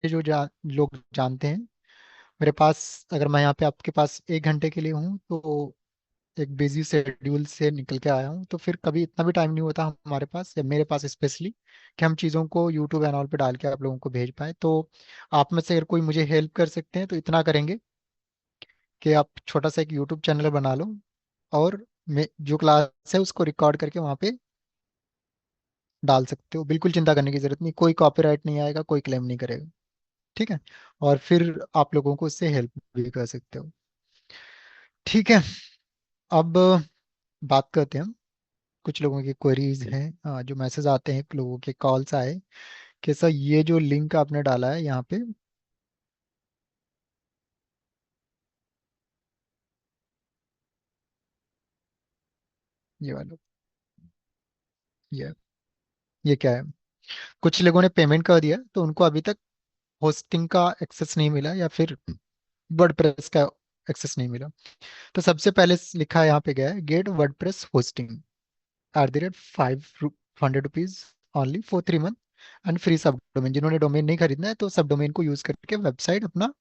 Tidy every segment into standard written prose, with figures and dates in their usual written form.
जो लोग जानते हैं मेरे पास, अगर मैं यहाँ पे आपके पास 1 घंटे के लिए हूँ तो एक बिजी शेड्यूल से निकल के आया हूँ, तो फिर कभी इतना भी टाइम नहीं होता हमारे पास या मेरे पास स्पेशली कि हम चीज़ों को यूट्यूब एंड ऑल पे डाल के आप लोगों को भेज पाए। तो आप में से अगर कोई मुझे हेल्प कर सकते हैं तो इतना करेंगे कि आप छोटा सा एक यूट्यूब चैनल बना लो और जो क्लास है उसको रिकॉर्ड करके वहाँ पे डाल सकते हो। बिल्कुल चिंता करने की जरूरत नहीं, कोई कॉपीराइट नहीं आएगा, कोई क्लेम नहीं करेगा। ठीक है। और फिर आप लोगों को उससे हेल्प भी कर सकते हो। ठीक है। अब बात करते हैं हम। कुछ लोगों की क्वेरीज हैं, जो मैसेज आते हैं, लोगों के कॉल्स आए कि सर ये जो लिंक आपने डाला है यहाँ पे, ये वाला, ये ये क्या है। कुछ लोगों ने पेमेंट कर दिया तो उनको अभी तक होस्टिंग का एक्सेस नहीं मिला या फिर वर्डप्रेस का एक्सेस नहीं मिला। तो सबसे पहले लिखा यहाँ पे गया है, get WordPress hosting @500 rupees only for 3 month and free sub domain. जिन्होंने डोमेन नहीं खरीदना है तो सब डोमेन को यूज करके वेबसाइट अपना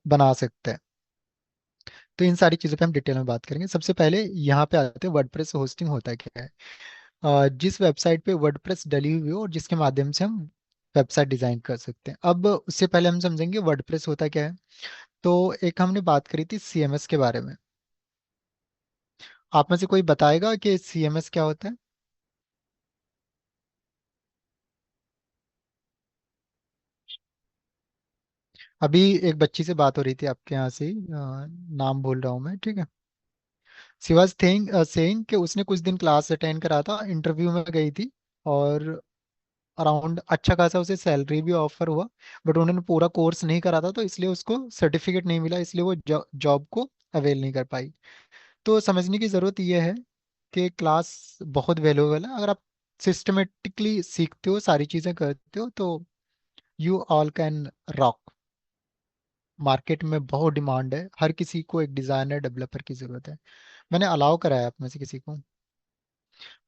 बना सकते हैं। तो इन सारी चीज़ों पे हम डिटेल में बात करेंगे। सबसे पहले यहाँ पे आते हैं वर्डप्रेस होस्टिंग होता क्या है। जिस वेबसाइट पे वर्डप्रेस डली हुई हो और जिसके माध्यम से हम वेबसाइट डिजाइन कर सकते हैं। अब उससे पहले हम समझेंगे वर्डप्रेस होता क्या है। तो एक हमने बात करी थी सीएमएस के बारे में। आप में से कोई बताएगा कि सीएमएस क्या होता है। अभी एक बच्ची से बात हो रही थी आपके यहाँ से ही, नाम भूल रहा हूँ मैं, ठीक है। शी वाज सेइंग कि उसने कुछ दिन क्लास अटेंड करा था, इंटरव्यू में गई थी और अराउंड अच्छा खासा उसे सैलरी भी ऑफर हुआ। बट उन्होंने पूरा कोर्स नहीं करा था तो इसलिए उसको सर्टिफिकेट नहीं मिला, इसलिए वो जॉब को अवेल नहीं कर पाई। तो समझने की ज़रूरत यह है कि क्लास बहुत वैल्यूएबल है। अगर आप सिस्टमेटिकली सीखते हो, सारी चीज़ें करते हो, तो you all can rock. Market में बहुत डिमांड है, हर किसी को एक डिज़ाइनर डेवलपर की ज़रूरत है। मैंने अलाउ करा है आप में से किसी को।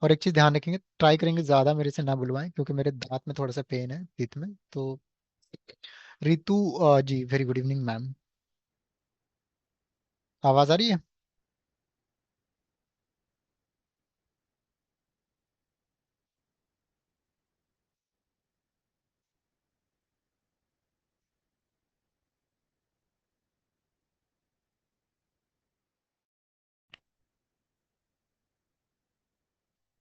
और एक चीज़ ध्यान रखेंगे, ट्राई करेंगे ज़्यादा मेरे से ना बुलवाएं क्योंकि मेरे दांत में थोड़ा सा पेन है, teeth में। तो Ritu ji, very good evening ma'am. आवाज़ आ रही है।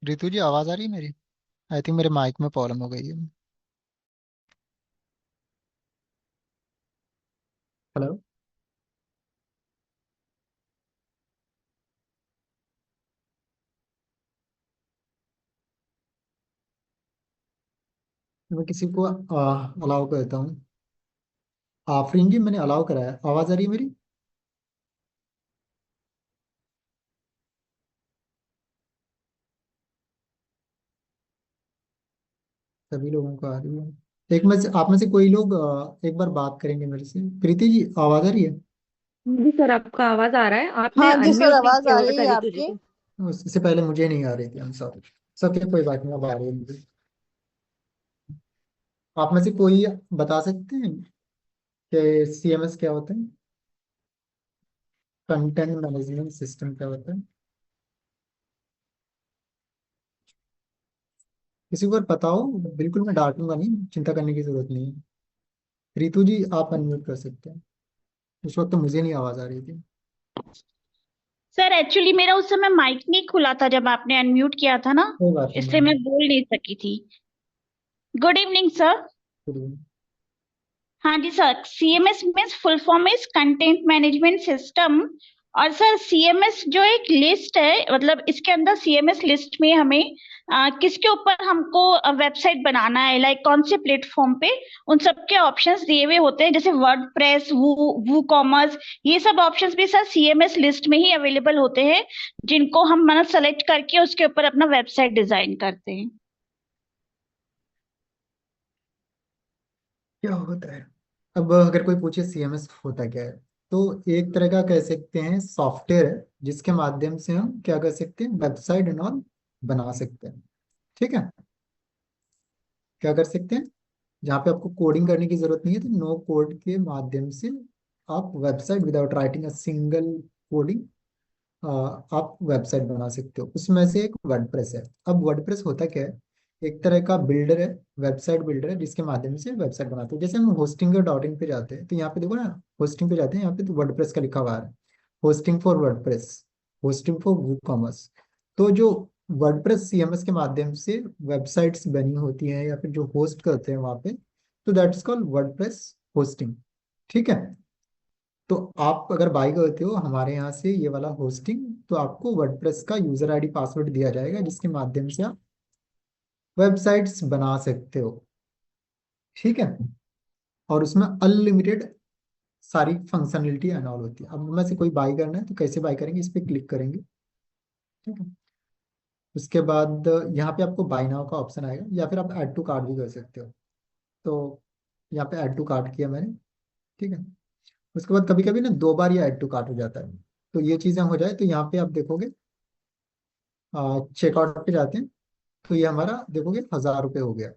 रितु जी आवाज़ आ रही है मेरी। आई थिंक मेरे माइक में प्रॉब्लम हो गई है। हेलो। मैं किसी को अलाउ करता हूँ। आफरीन जी मैंने अलाउ करा है, आवाज़ आ रही है मेरी। सभी लोगों को आ रही है। एक में से आप में से कोई लोग एक बार बात करेंगे मेरे से। प्रीति जी आवाज़ आ रही है। जी सर, आपका आवाज आ रहा है। आपने हाँ जी सर, अनम्यूट नहीं आवाज किया आ हुआ रही था है रितु जी आपकी। को। उससे पहले मुझे नहीं आ रही थी, हम सॉरी। सब कोई बात नहीं, अब आ रही है मुझे। आप में से कोई बता सकते हैं कि सीएमएस क्या होता है, कंटेंट मैनेजमेंट सिस्टम क्या होता है। किसी को अगर पता हो, बिल्कुल मैं डांटूंगा नहीं, चिंता करने की जरूरत नहीं है। रितु जी आप अनम्यूट कर सकते हैं। उस वक्त तो मुझे नहीं आवाज आ रही थी। सर एक्चुअली मेरा उस समय माइक नहीं खुला था जब आपने अनम्यूट किया था ना, कोई बात नहीं इससे मैं मैम। बोल नहीं सकी थी। Good evening sir. चलिए। हाँ जी sir, CMS means full form is content management system. और सर सीएमएस जो एक लिस्ट है, मतलब इसके अंदर सीएमएस लिस्ट में हमें किसके ऊपर हमको वेबसाइट बनाना है, लाइक कौन से प्लेटफॉर्म पे, उन सब के ऑप्शंस दिए हुए होते हैं, जैसे वर्डप्रेस, वू कॉमर्स। ये सब ऑप्शंस भी सर सीएमएस लिस्ट में ही अवेलेबल होते हैं, जिनको हम मतलब सेलेक्ट करके उसके ऊपर अपना वेबसाइट डिजाइन करते हैं। क्या होता है। अब अगर कोई पूछे सीएमएस होता क्या है, तो एक तरह का कह सकते हैं सॉफ्टवेयर है जिसके माध्यम से हम क्या कर सकते हैं, वेबसाइट एंड ऑल बना सकते हैं। ठीक है। क्या कर सकते हैं, जहाँ पे आपको कोडिंग करने की जरूरत नहीं है, तो नो कोड के माध्यम से आप website without writing a single coding आप वेबसाइट बना सकते हो। उसमें से एक वर्डप्रेस है। अब वर्डप्रेस होता क्या है, एक तरह का बिल्डर है, वेबसाइट बिल्डर है, जिसके माध्यम से वेबसाइट बनाते हैं। जैसे हम होस्टिंग डॉट इन पे जाते हैं, तो यहाँ पे देखो ना, होस्टिंग पे जाते हैं, यहाँ पे तो वर्डप्रेस का लिखा हुआ है, hosting for WordPress, hosting for WooCommerce. तो जो वर्डप्रेस सीएमएस के माध्यम से वेबसाइट्स बनी होती हैं या फिर जो होस्ट करते हैं वहाँ पे, तो that is called WordPress hosting. ठीक है। तो आप अगर बाई करते हो हमारे यहाँ से ये वाला होस्टिंग, तो आपको वर्डप्रेस का यूजर आईडी पासवर्ड दिया जाएगा, जिसके माध्यम से आप वेबसाइट्स बना सकते हो। ठीक है। और उसमें अनलिमिटेड सारी फंक्शनलिटी अनॉल होती है। अब में से कोई बाई करना है तो कैसे बाई करेंगे, इस पर क्लिक करेंगे। ठीक है। उसके बाद यहाँ पे आपको बाई नाउ का ऑप्शन आएगा, या फिर आप ऐड टू कार्ट भी कर सकते हो। तो यहाँ पे ऐड टू कार्ट किया मैंने। ठीक है। उसके बाद कभी कभी ना 2 बार ये ऐड टू कार्ट हो जाता है। तो ये चीजें हो जाए तो यहाँ पे आप देखोगे, चेकआउट पे जाते हैं, तो ये हमारा देखोगे 1000 रुपये हो गया।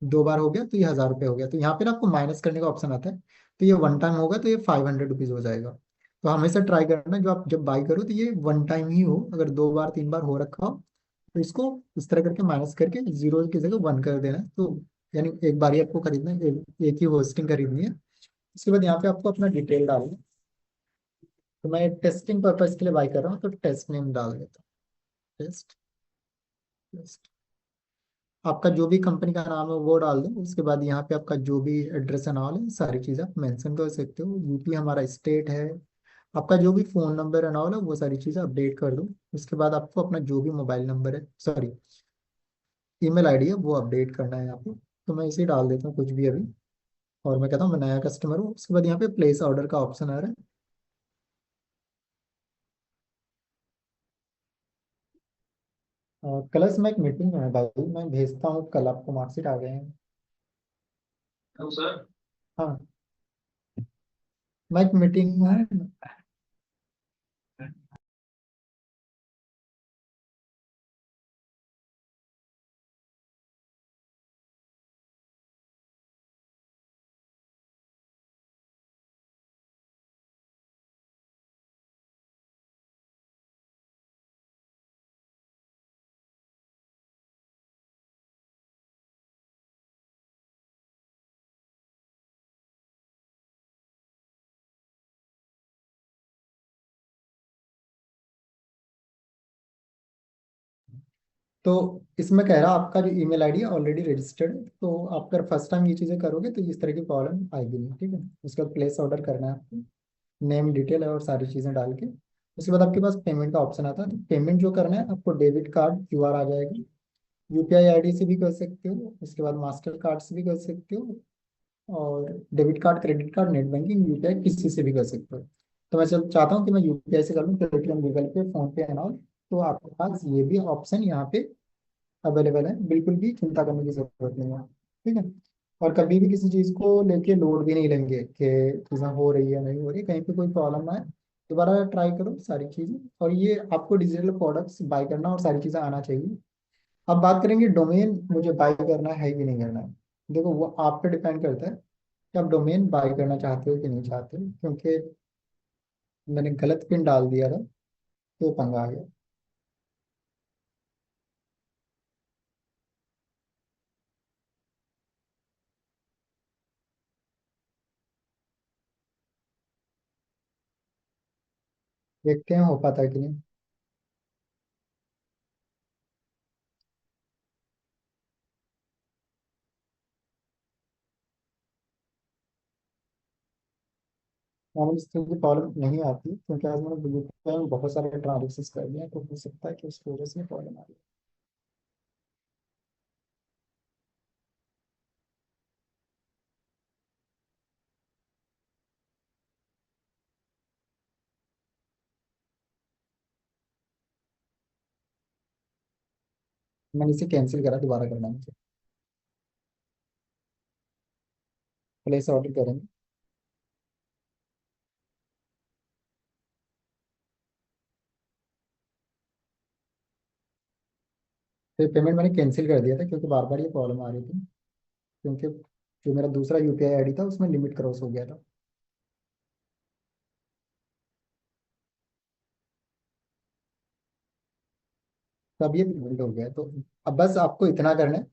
2 बार हो गया तो ये 1000 रुपये हो गया। तो यहाँ पे ना आपको माइनस करने का ऑप्शन आता है, तो ये वन टाइम होगा तो ये 500 रुपीज हो जाएगा। तो हमेशा ट्राई करना, जो आप जब बाई करो तो ये वन टाइम ही हो। अगर 2 बार 3 बार हो रखा हो तो इसको इस तरह करके माइनस करके जीरो की जगह वन कर देना है। तो यानी एक बार ही आपको खरीदना है, एक ही होस्टिंग खरीदनी है। उसके बाद यहाँ पे आपको अपना डिटेल डालना है। तो मैं टेस्टिंग पर्पज के लिए बाई कर रहा हूँ, तो टेस्ट नेम डाल देता हूँ, टेस्ट। आपका जो भी कंपनी का नाम है वो डाल दो। उसके बाद यहाँ पे आपका जो भी एड्रेस एंड ऑल है, सारी चीज़ आप मेंशन कर सकते हो। यूपी हमारा स्टेट है। आपका जो भी फ़ोन नंबर एंड ऑल है वो सारी चीज़ें अपडेट कर दो। उसके बाद आपको अपना जो भी मोबाइल नंबर है, सॉरी ईमेल आईडी है, वो अपडेट करना है यहाँ पे। तो मैं इसे डाल देता हूँ कुछ भी अभी। और मैं कहता हूँ मैं नया कस्टमर हूँ। उसके बाद यहाँ पे प्लेस ऑर्डर का ऑप्शन आ रहा है। कल से मैं एक मीटिंग में है भाई, मैं भेजता हूँ कल। आपको मार्कशीट आ गए हैं? Hello sir. हाँ, मैं एक मीटिंग में हूँ। तो इसमें कह रहा आपका जो ईमेल आईडी है ऑलरेडी रजिस्टर्ड है। तो आप अगर फर्स्ट टाइम ये चीज़ें करोगे तो इस तरह की प्रॉब्लम आएगी नहीं। ठीक है। उसके बाद प्लेस ऑर्डर करना है आपको, नेम डिटेल है और सारी चीज़ें डाल के। उसके बाद आपके पास पेमेंट का ऑप्शन आता है। तो पेमेंट जो करना है आपको, डेबिट कार्ड क्यूआर आ जाएगा, यूपीआई आईडी से भी कर सकते हो, उसके बाद मास्टर कार्ड से भी कर सकते हो, और debit card, credit card, net banking, UPI किसी से भी कर सकते हो। तो मैं चल चाहता हूँ कि मैं यूपीआई से कर लूँ, पेटीएम, गूगल पे, फोन पे एंड ऑल। तो आपके पास ये भी ऑप्शन यहाँ पे अवेलेबल है, बिल्कुल भी चिंता करने की जरूरत नहीं है। ठीक है। और कभी भी किसी चीज़ को लेके लोड भी नहीं लेंगे कि चीज़ें हो रही है नहीं हो रही, कहीं पे कोई प्रॉब्लम आए दोबारा ट्राई करो सारी चीज़ें। और ये आपको डिजिटल प्रोडक्ट्स बाय करना और सारी चीज़ें आना चाहिए। अब बात करेंगे डोमेन मुझे बाय करना है कि नहीं करना है। देखो वो आप पे डिपेंड करता है कि आप डोमेन बाय करना चाहते हो कि नहीं चाहते हो, क्योंकि मैंने गलत पिन डाल दिया था तो पंगा आ गया। देखते हैं हो पाता है कि नहीं। नॉर्मल इस तरह की प्रॉब्लम नहीं आती, क्योंकि आज मैंने यूपीआई में बहुत सारे ट्रांजेक्शन कर दिए हैं, तो हो सकता है कि उसकी वजह से प्रॉब्लम आ रही है। मैंने इसे कैंसिल करा, दोबारा करना है मुझे। प्लेस ऑर्डर करेंगे। फिर पेमेंट मैंने कैंसिल कर दिया था क्योंकि बार बार ये प्रॉब्लम आ रही थी। क्योंकि जो मेरा दूसरा यूपीआई आईडी था उसमें लिमिट क्रॉस हो गया था। तब ये पेमेंट हो गया। तो अब बस आपको इतना करना है,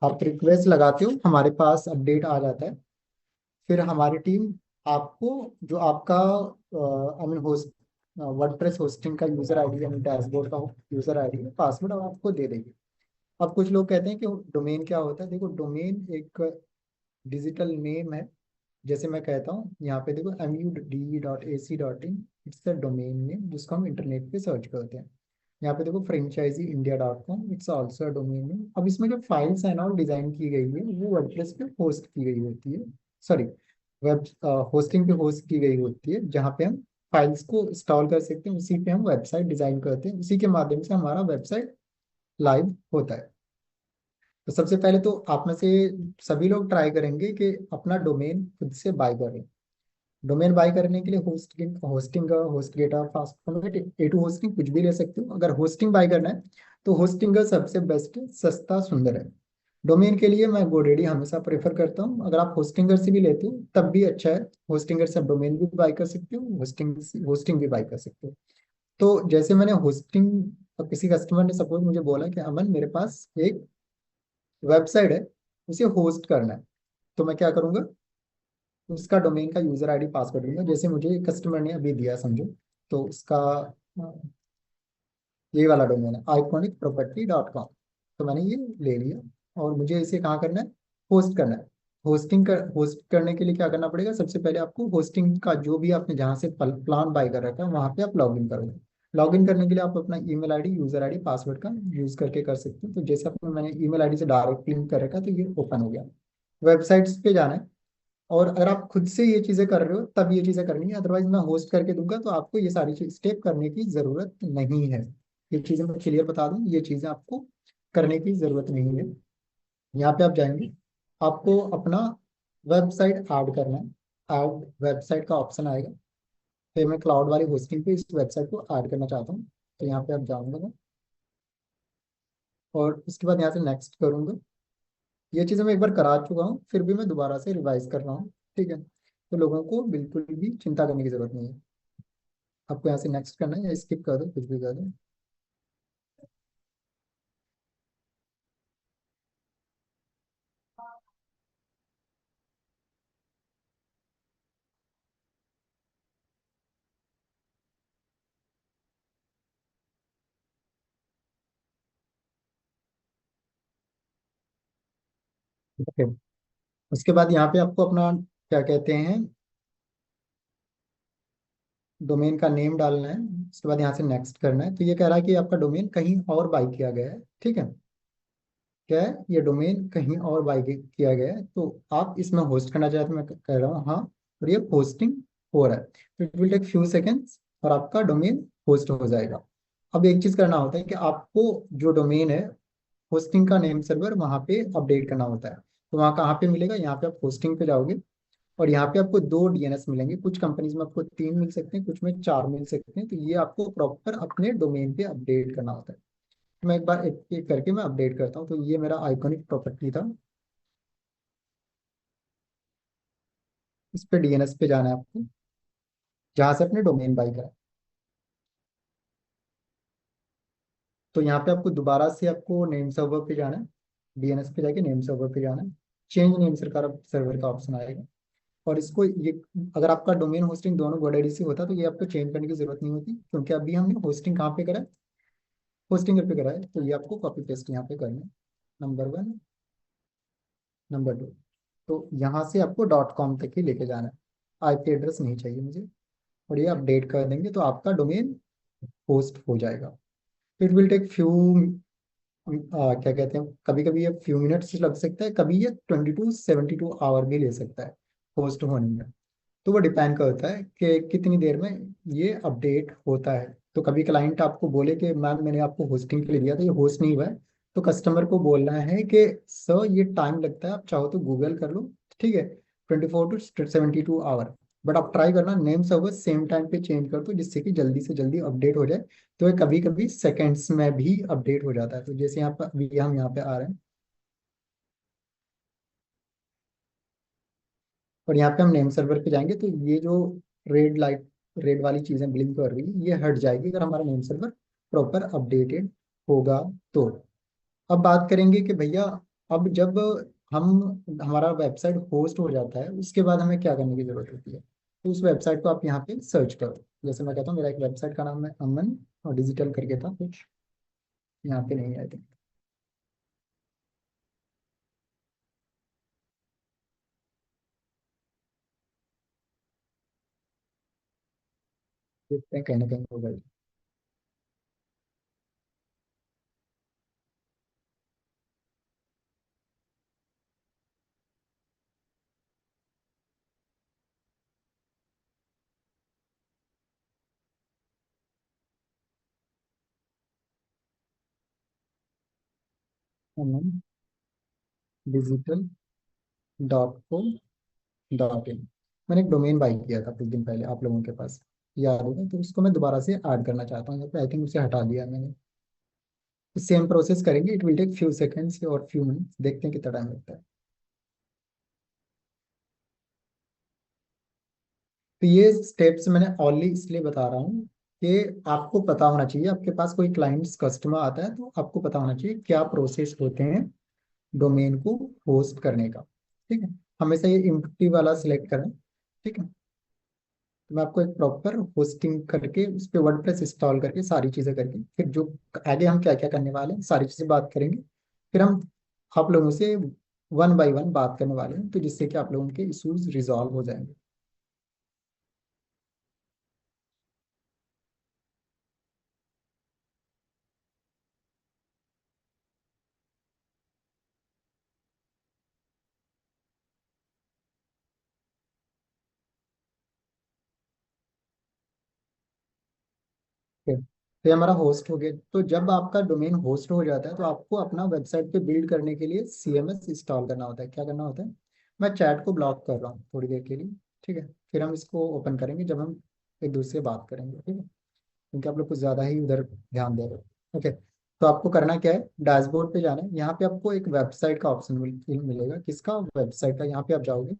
आप रिक्वेस्ट लगाते हो, हमारे पास अपडेट आ जाता है। फिर हमारी टीम आपको जो आपका I mean host WordPress hosting का यूजर आईडी यानी डैशबोर्ड का यूजर आईडी है, पासवर्ड अब आपको दे देगी। अब कुछ लोग कहते हैं कि डोमेन क्या होता है। देखो, डोमेन एक डिजिटल नेम है। जैसे मैं कहता हूँ यहाँ पे देखो MUDE.AC.in, it's the domain name जिसको हम इंटरनेट पे सर्च करते हैं। यहाँ पे देखो franchiseeindia.com, it's also domain name. अब इसमें जो फाइल्स है ना और डिजाइन की गई है वो वर्डप्रेस पे होस्ट की गई होती है, सॉरी वेब होस्टिंग पे होस्ट की गई होती है, जहाँ पे हम फाइल्स को इंस्टॉल कर सकते हैं। उसी पे हम वेबसाइट डिजाइन करते हैं, उसी के माध्यम से हमारा वेबसाइट लाइव होता है। तो सबसे पहले तो आप में से सभी लोग ट्राई करेंगे कि अपना डोमेन खुद से बाय करें। डोमेन बाय करने के लिए hosting hosting HostGator fastener A2 hosting कुछ भी ले सकते हो। अगर होस्टिंग बाय करना है तो होस्टिंग सबसे बेस्ट, सस्ता, सुंदर है। डोमेन के लिए मैं GoDaddy हमेशा प्रेफर करता हूँ। अगर आप होस्टिंगर से भी लेते हो तब भी अच्छा है। होस्टिंगर से आप डोमेन भी बाय कर सकते हो, होस्टिंग होस्टिंग भी बाय कर सकते हो। तो जैसे मैंने होस्टिंग, किसी कस्टमर ने सपोज मुझे बोला कि अमन मेरे पास एक वेबसाइट है, उसे होस्ट करना है, तो मैं क्या करूंगा, उसका डोमेन का यूजर आईडी पासवर्ड दूंगा। जैसे मुझे कस्टमर ने अभी दिया समझो, तो उसका ये वाला डोमेन है iconic.property.com। तो मैंने ये ले लिया और मुझे इसे कहाँ करना है, होस्ट करना है। होस्ट करने के लिए क्या करना पड़ेगा, सबसे पहले आपको होस्टिंग का जो भी आपने जहाँ से प्लान बाय कर रखा है वहाँ पे आप लॉग इन करोगे। लॉग इन करने के लिए आप अपना email ID, user ID, password का यूज करके कर सकते हो। तो जैसे अपने मैंने ईमेल आईडी से डायरेक्ट लिंक कर रखा है, तो ये ओपन हो गया। वेबसाइट्स पे जाना है, और अगर आप खुद से ये चीजें कर रहे हो तब ये चीजें करनी है, अदरवाइज मैं होस्ट करके दूंगा तो आपको ये सारी चीज स्टेप करने की जरूरत नहीं है। ये चीजें मैं क्लियर बता दूं, ये चीजें आपको करने की जरूरत नहीं है। यहाँ पे आप जाएंगे, आपको अपना वेबसाइट ऐड करना है। ऐड वेबसाइट का ऑप्शन आएगा। फिर मैं क्लाउड वाली होस्टिंग पे इस वेबसाइट को ऐड करना चाहता हूँ, तो यहाँ पे आप जाऊंगा मैं, और उसके बाद यहाँ से नेक्स्ट करूंगा। ये चीज़ें मैं एक बार करा चुका हूँ, फिर भी मैं दोबारा से रिवाइज कर रहा हूँ। ठीक है, तो लोगों को बिल्कुल भी चिंता करने की जरूरत नहीं है। आपको यहाँ से नेक्स्ट करना है या स्किप कर दो, कुछ भी कर दो। ओके, उसके बाद यहाँ पे आपको अपना क्या कहते हैं, डोमेन का नेम डालना है। उसके बाद यहाँ से नेक्स्ट करना है। तो ये कह रहा है कि आपका डोमेन कहीं और बाई किया गया है। ठीक है, क्या है, ये डोमेन कहीं और बाई किया गया है, तो आप इसमें होस्ट करना चाहते हैं, मैं कह रहा हूँ हाँ, और ये होस्टिंग हो रहा है। तो it will take few seconds और आपका डोमेन होस्ट हो जाएगा। अब एक चीज करना होता है कि आपको जो डोमेन है, होस्टिंग का नेम सर्वर वहाँ पे अपडेट करना होता है। तो वहाँ कहाँ पे मिलेगा, यहाँ पे आप होस्टिंग पे जाओगे और यहाँ पे आपको 2 DNS मिलेंगे। कुछ कंपनीज में आपको 3 मिल सकते हैं, कुछ में 4 मिल सकते हैं। तो ये आपको प्रॉपर अपने डोमेन पे अपडेट करना होता है। मैं एक बार एक एक करके मैं अपडेट करता हूँ। तो ये मेरा आइकॉनिक प्रॉपर्टी था, इस पे DNS पे जाना है आपको, जहाँ से अपने डोमेन बाई करा। तो यहाँ पे आपको दोबारा से आपको नेम सर्वर पे जाना है, DNS पे जाके नेम सर्वर पे जाना है। चेंज नेम सर्वर सर्वर का ऑप्शन आएगा, और इसको ये, अगर आपका डोमेन होस्टिंग दोनों GoDaddy से होता तो ये आपको चेंज करने की जरूरत नहीं होती, क्योंकि अभी हमने होस्टिंग कहाँ पे करा है, होस्टिंग पे करा है। तो ये आपको कॉपी पेस्ट यहाँ पे करना है, नंबर 1, नंबर 2। तो यहाँ से आपको .com तक ही लेके जाना है, IP एड्रेस नहीं चाहिए मुझे। और ये अपडेट कर देंगे तो आपका डोमेन होस्ट हो जाएगा। इट विल टेक फ्यू, क्या कहते हैं, कभी कभी ये फ्यू मिनट्स लग सकता है, कभी ये 20 to 72 आवर भी ले सकता है होस्ट होने में। तो वो डिपेंड करता है कि कितनी देर में ये अपडेट होता है। तो कभी क्लाइंट आपको बोले कि मैम मैंने आपको होस्टिंग के लिए दिया था, ये होस्ट नहीं हुआ है, तो कस्टमर को बोलना है कि सर ये टाइम लगता है, आप चाहो तो गूगल कर लो। ठीक है, 24 to 72 आवर। बट आप ट्राई करना नेम सर्वर सेम टाइम पे चेंज कर दो, जिससे कि जल्दी से जल्दी अपडेट हो जाए। तो ये कभी कभी सेकेंड्स में भी अपडेट हो जाता है। तो जैसे यहाँ पर अभी हम यहाँ पे आ रहे हैं, और यहाँ पे हम नेम सर्वर पे जाएंगे तो ये जो रेड लाइट, रेड वाली चीजें ब्लिंक कर रही है, ये हट जाएगी अगर हमारा नेम सर्वर प्रॉपर अपडेटेड होगा। तो अब बात करेंगे कि भैया, अब जब हम हमारा वेबसाइट होस्ट हो जाता है उसके बाद हमें क्या करने की जरूरत होती है। तो उस वेबसाइट को आप यहाँ पे सर्च करो। जैसे मैं कहता हूँ, मेरा एक वेबसाइट का नाम है अमन और डिजिटल करके था कुछ, यहाँ पे नहीं आया था। देखते हैं, कहीं ना कहीं होगा। अमन डिजिटल .com.in। मैंने एक डोमेन बाई किया था कुछ दिन पहले आप लोगों के पास, याद होगा, तो उसको मैं दोबारा से ऐड करना चाहता हूँ यहाँ पे। आई थिंक उसे हटा दिया मैंने। सेम प्रोसेस करेंगे, it will take few seconds और फ्यू मिनट्स, देखते हैं कितना टाइम लगता है। तो ये स्टेप्स मैंने ऑनली इसलिए बता रहा हूँ कि आपको पता होना चाहिए, आपके पास कोई क्लाइंट्स कस्टमर आता है तो आपको पता होना चाहिए क्या प्रोसेस होते हैं डोमेन को होस्ट करने का। ठीक है, हमेशा ये इम्पटी वाला सिलेक्ट करें। ठीक है, तो मैं आपको एक प्रॉपर होस्टिंग करके उस पर वर्डप्रेस इंस्टॉल करके सारी चीज़ें करके, फिर जो आगे हम क्या क्या करने वाले हैं सारी चीज़ें बात करेंगे। फिर हम आप लोगों से वन बाय वन बात करने वाले हैं, तो जिससे कि आप लोगों के इश्यूज रिजॉल्व हो जाएंगे। ठीक है, तो ये हमारा होस्ट हो गया। तो जब आपका डोमेन होस्ट हो जाता है तो आपको अपना वेबसाइट पे बिल्ड करने के लिए CMS इंस्टॉल करना होता है। क्या करना होता है, मैं चैट को ब्लॉक कर रहा हूँ थोड़ी देर के लिए। ठीक है, फिर हम इसको ओपन करेंगे जब हम एक दूसरे से बात करेंगे। ठीक है, क्योंकि आप लोग कुछ ज़्यादा ही उधर ध्यान दे रहे हो। ओके, तो आपको करना क्या है, डैशबोर्ड पे जाना है। यहाँ पे आपको एक वेबसाइट का ऑप्शन मिलेगा। किसका, वेबसाइट का। यहाँ पे आप जाओगे,